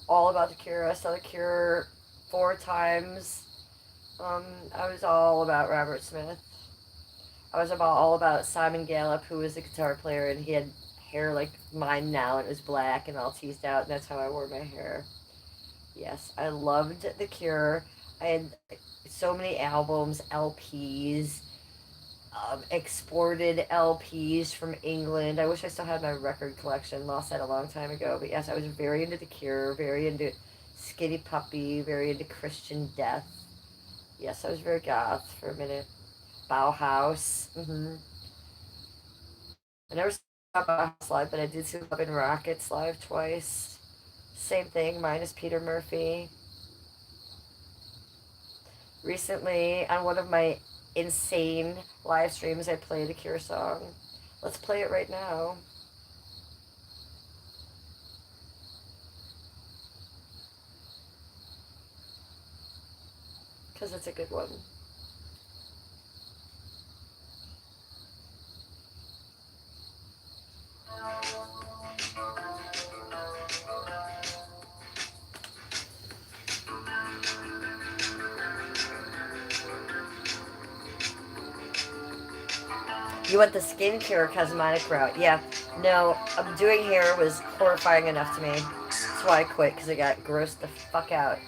Speaker 1: All about The Cure. I saw The Cure 4 times. I was all about Robert Smith. I was all about Simon Gallup, who was a guitar player, and he had hair like mine now, and it was black and all teased out, and that's how I wore my hair. Yes, I loved The Cure. I had so many albums, LPs, exported LPs from England. I wish I still had my record collection. Lost that a long time ago. But yes, I was very into The Cure, very into Skinny Puppy, very into Christian Death. Yes, I was very goth for a minute. Bauhaus. I never saw Bauhaus live, but I did see Love and Rockets live twice. Same thing, minus Peter Murphy. Recently, on one of my insane live streams, I played a Cure song. Let's play it right now. Because it's a good one. You want the skincare cosmetic route? Yeah. No, doing hair was horrifying enough to me. That's why I quit, because it got grossed the fuck out.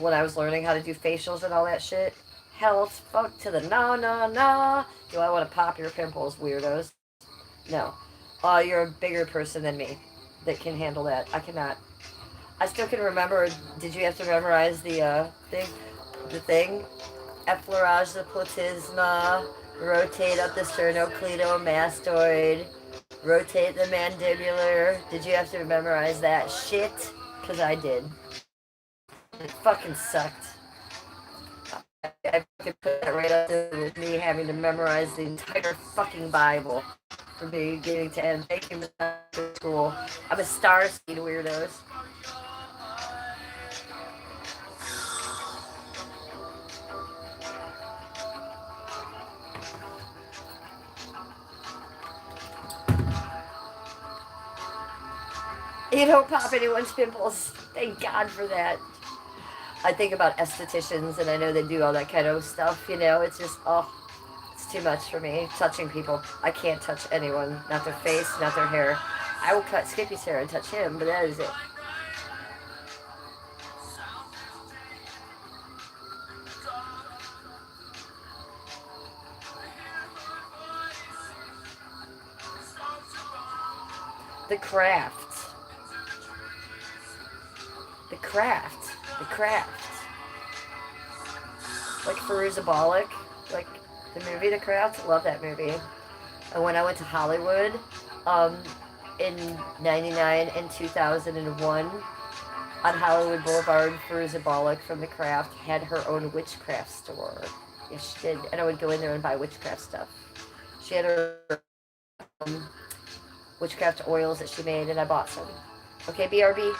Speaker 1: When I was learning how to do facials and all that shit. Health, fuck to the no, no, no. Do I want to pop your pimples, weirdos? No. You're a bigger person than me that can handle that. I cannot. I still can remember. Did you have to memorize the thing? The thing? Effleurage the platysma, rotate up the sternocleidomastoid, rotate the mandibular. Did you have to memorize that shit? Because I did. It fucking sucked. I could put that right up there with me having to memorize the entire fucking Bible from beginning to end. Thank you, Mr. School. I'm a star seed weirdos. You don't pop anyone's pimples. Thank God for that. I think about estheticians and I know they do all that kind of stuff, you know. It's just, oh, it's too much for me. Touching people. I can't touch anyone. Not their face, not their hair. I will cut Skippy's hair and touch him, but that is it. The craft. The craft. The craft. Like Feruzabolic. Like the movie The Craft. Love that movie. And when I went to Hollywood, in 99 and 2001, on Hollywood Boulevard, Feruzabolic from The Craft had her own witchcraft store. Yes, she did. And I would go in there and buy witchcraft stuff. She had her witchcraft oils that she made, and I bought some. Okay, BRB?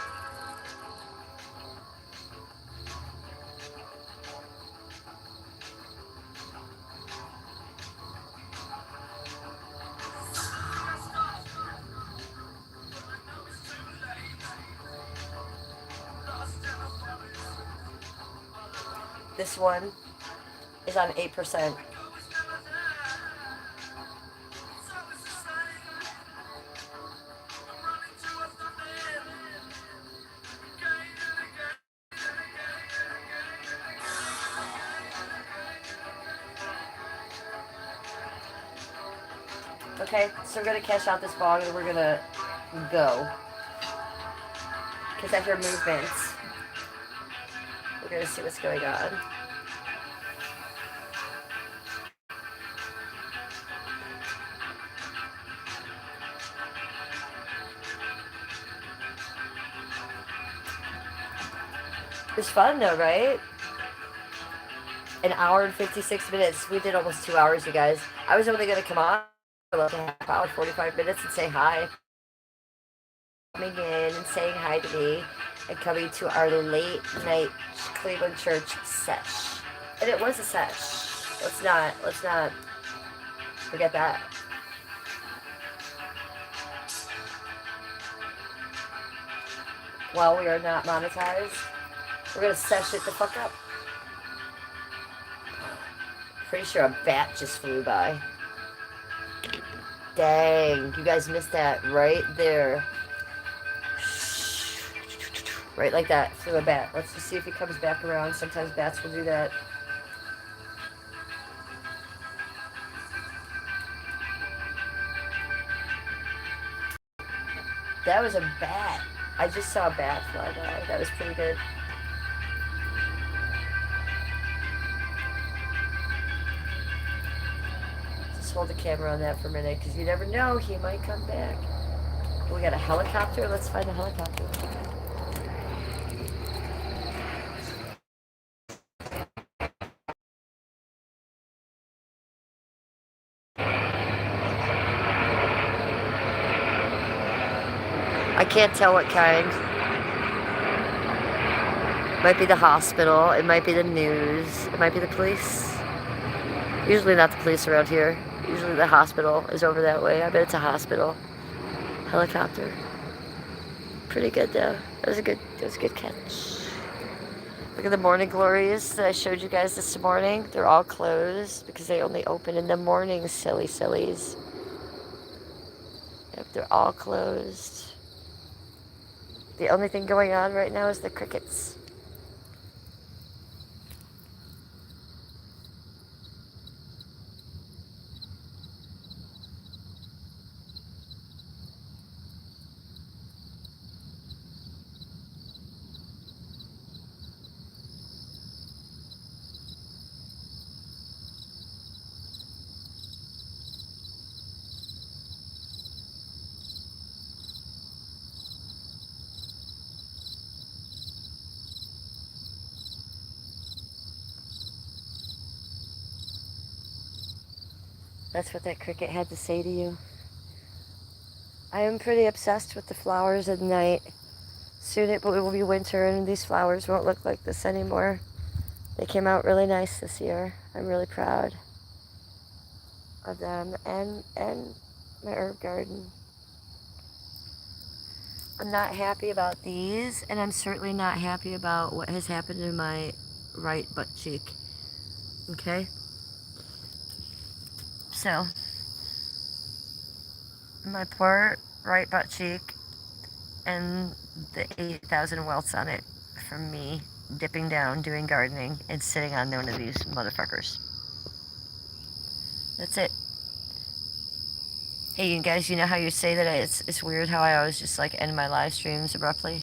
Speaker 1: This one is on 8%. Okay, so we're gonna cash out this bong and we're gonna go. Because I hear movements. We're gonna see what's going on. It was fun though, right? An hour and 56 minutes. We did almost 2 hours, you guys. I was only gonna come on for like a half hour, 45 minutes and say hi. Coming in and saying hi to me and coming to our late night Cleveland Church sesh. And it was a sesh. Let's not forget that. While we are not monetized, we're gonna sesh it the fuck up. Pretty sure a bat just flew by. Dang, you guys missed that right there. Right like that, flew a bat. Let's just see if he comes back around. Sometimes bats will do that. That was a bat. I just saw a bat fly by. That was pretty good. Just hold the camera on that for a minute, because you never know, he might come back. We got a helicopter. Let's find a helicopter. I can't tell what kind. Might be the hospital. It might be the news. It might be the police. Usually not the police around here. Usually the hospital is over that way. I bet it's a hospital. Helicopter. Pretty good though. That was a good catch. Look at the morning glories that I showed you guys this morning. They're all closed because they only open in the morning, silly sillies. Yep, they're all closed. The only thing going on right now is the crickets. That's what that cricket had to say to you. I am pretty obsessed with the flowers at night. Soon it will be winter and these flowers won't look like this anymore. They came out really nice this year. I'm really proud of them and my herb garden. I'm not happy about these, and I'm certainly not happy about what has happened to my right butt cheek. Okay? So, my poor right butt cheek and the 8,000 welts on it from me dipping down, doing gardening, and sitting on one of these motherfuckers. That's it. Hey, you guys, you know how you say that it's weird how I always just like end my live streams abruptly?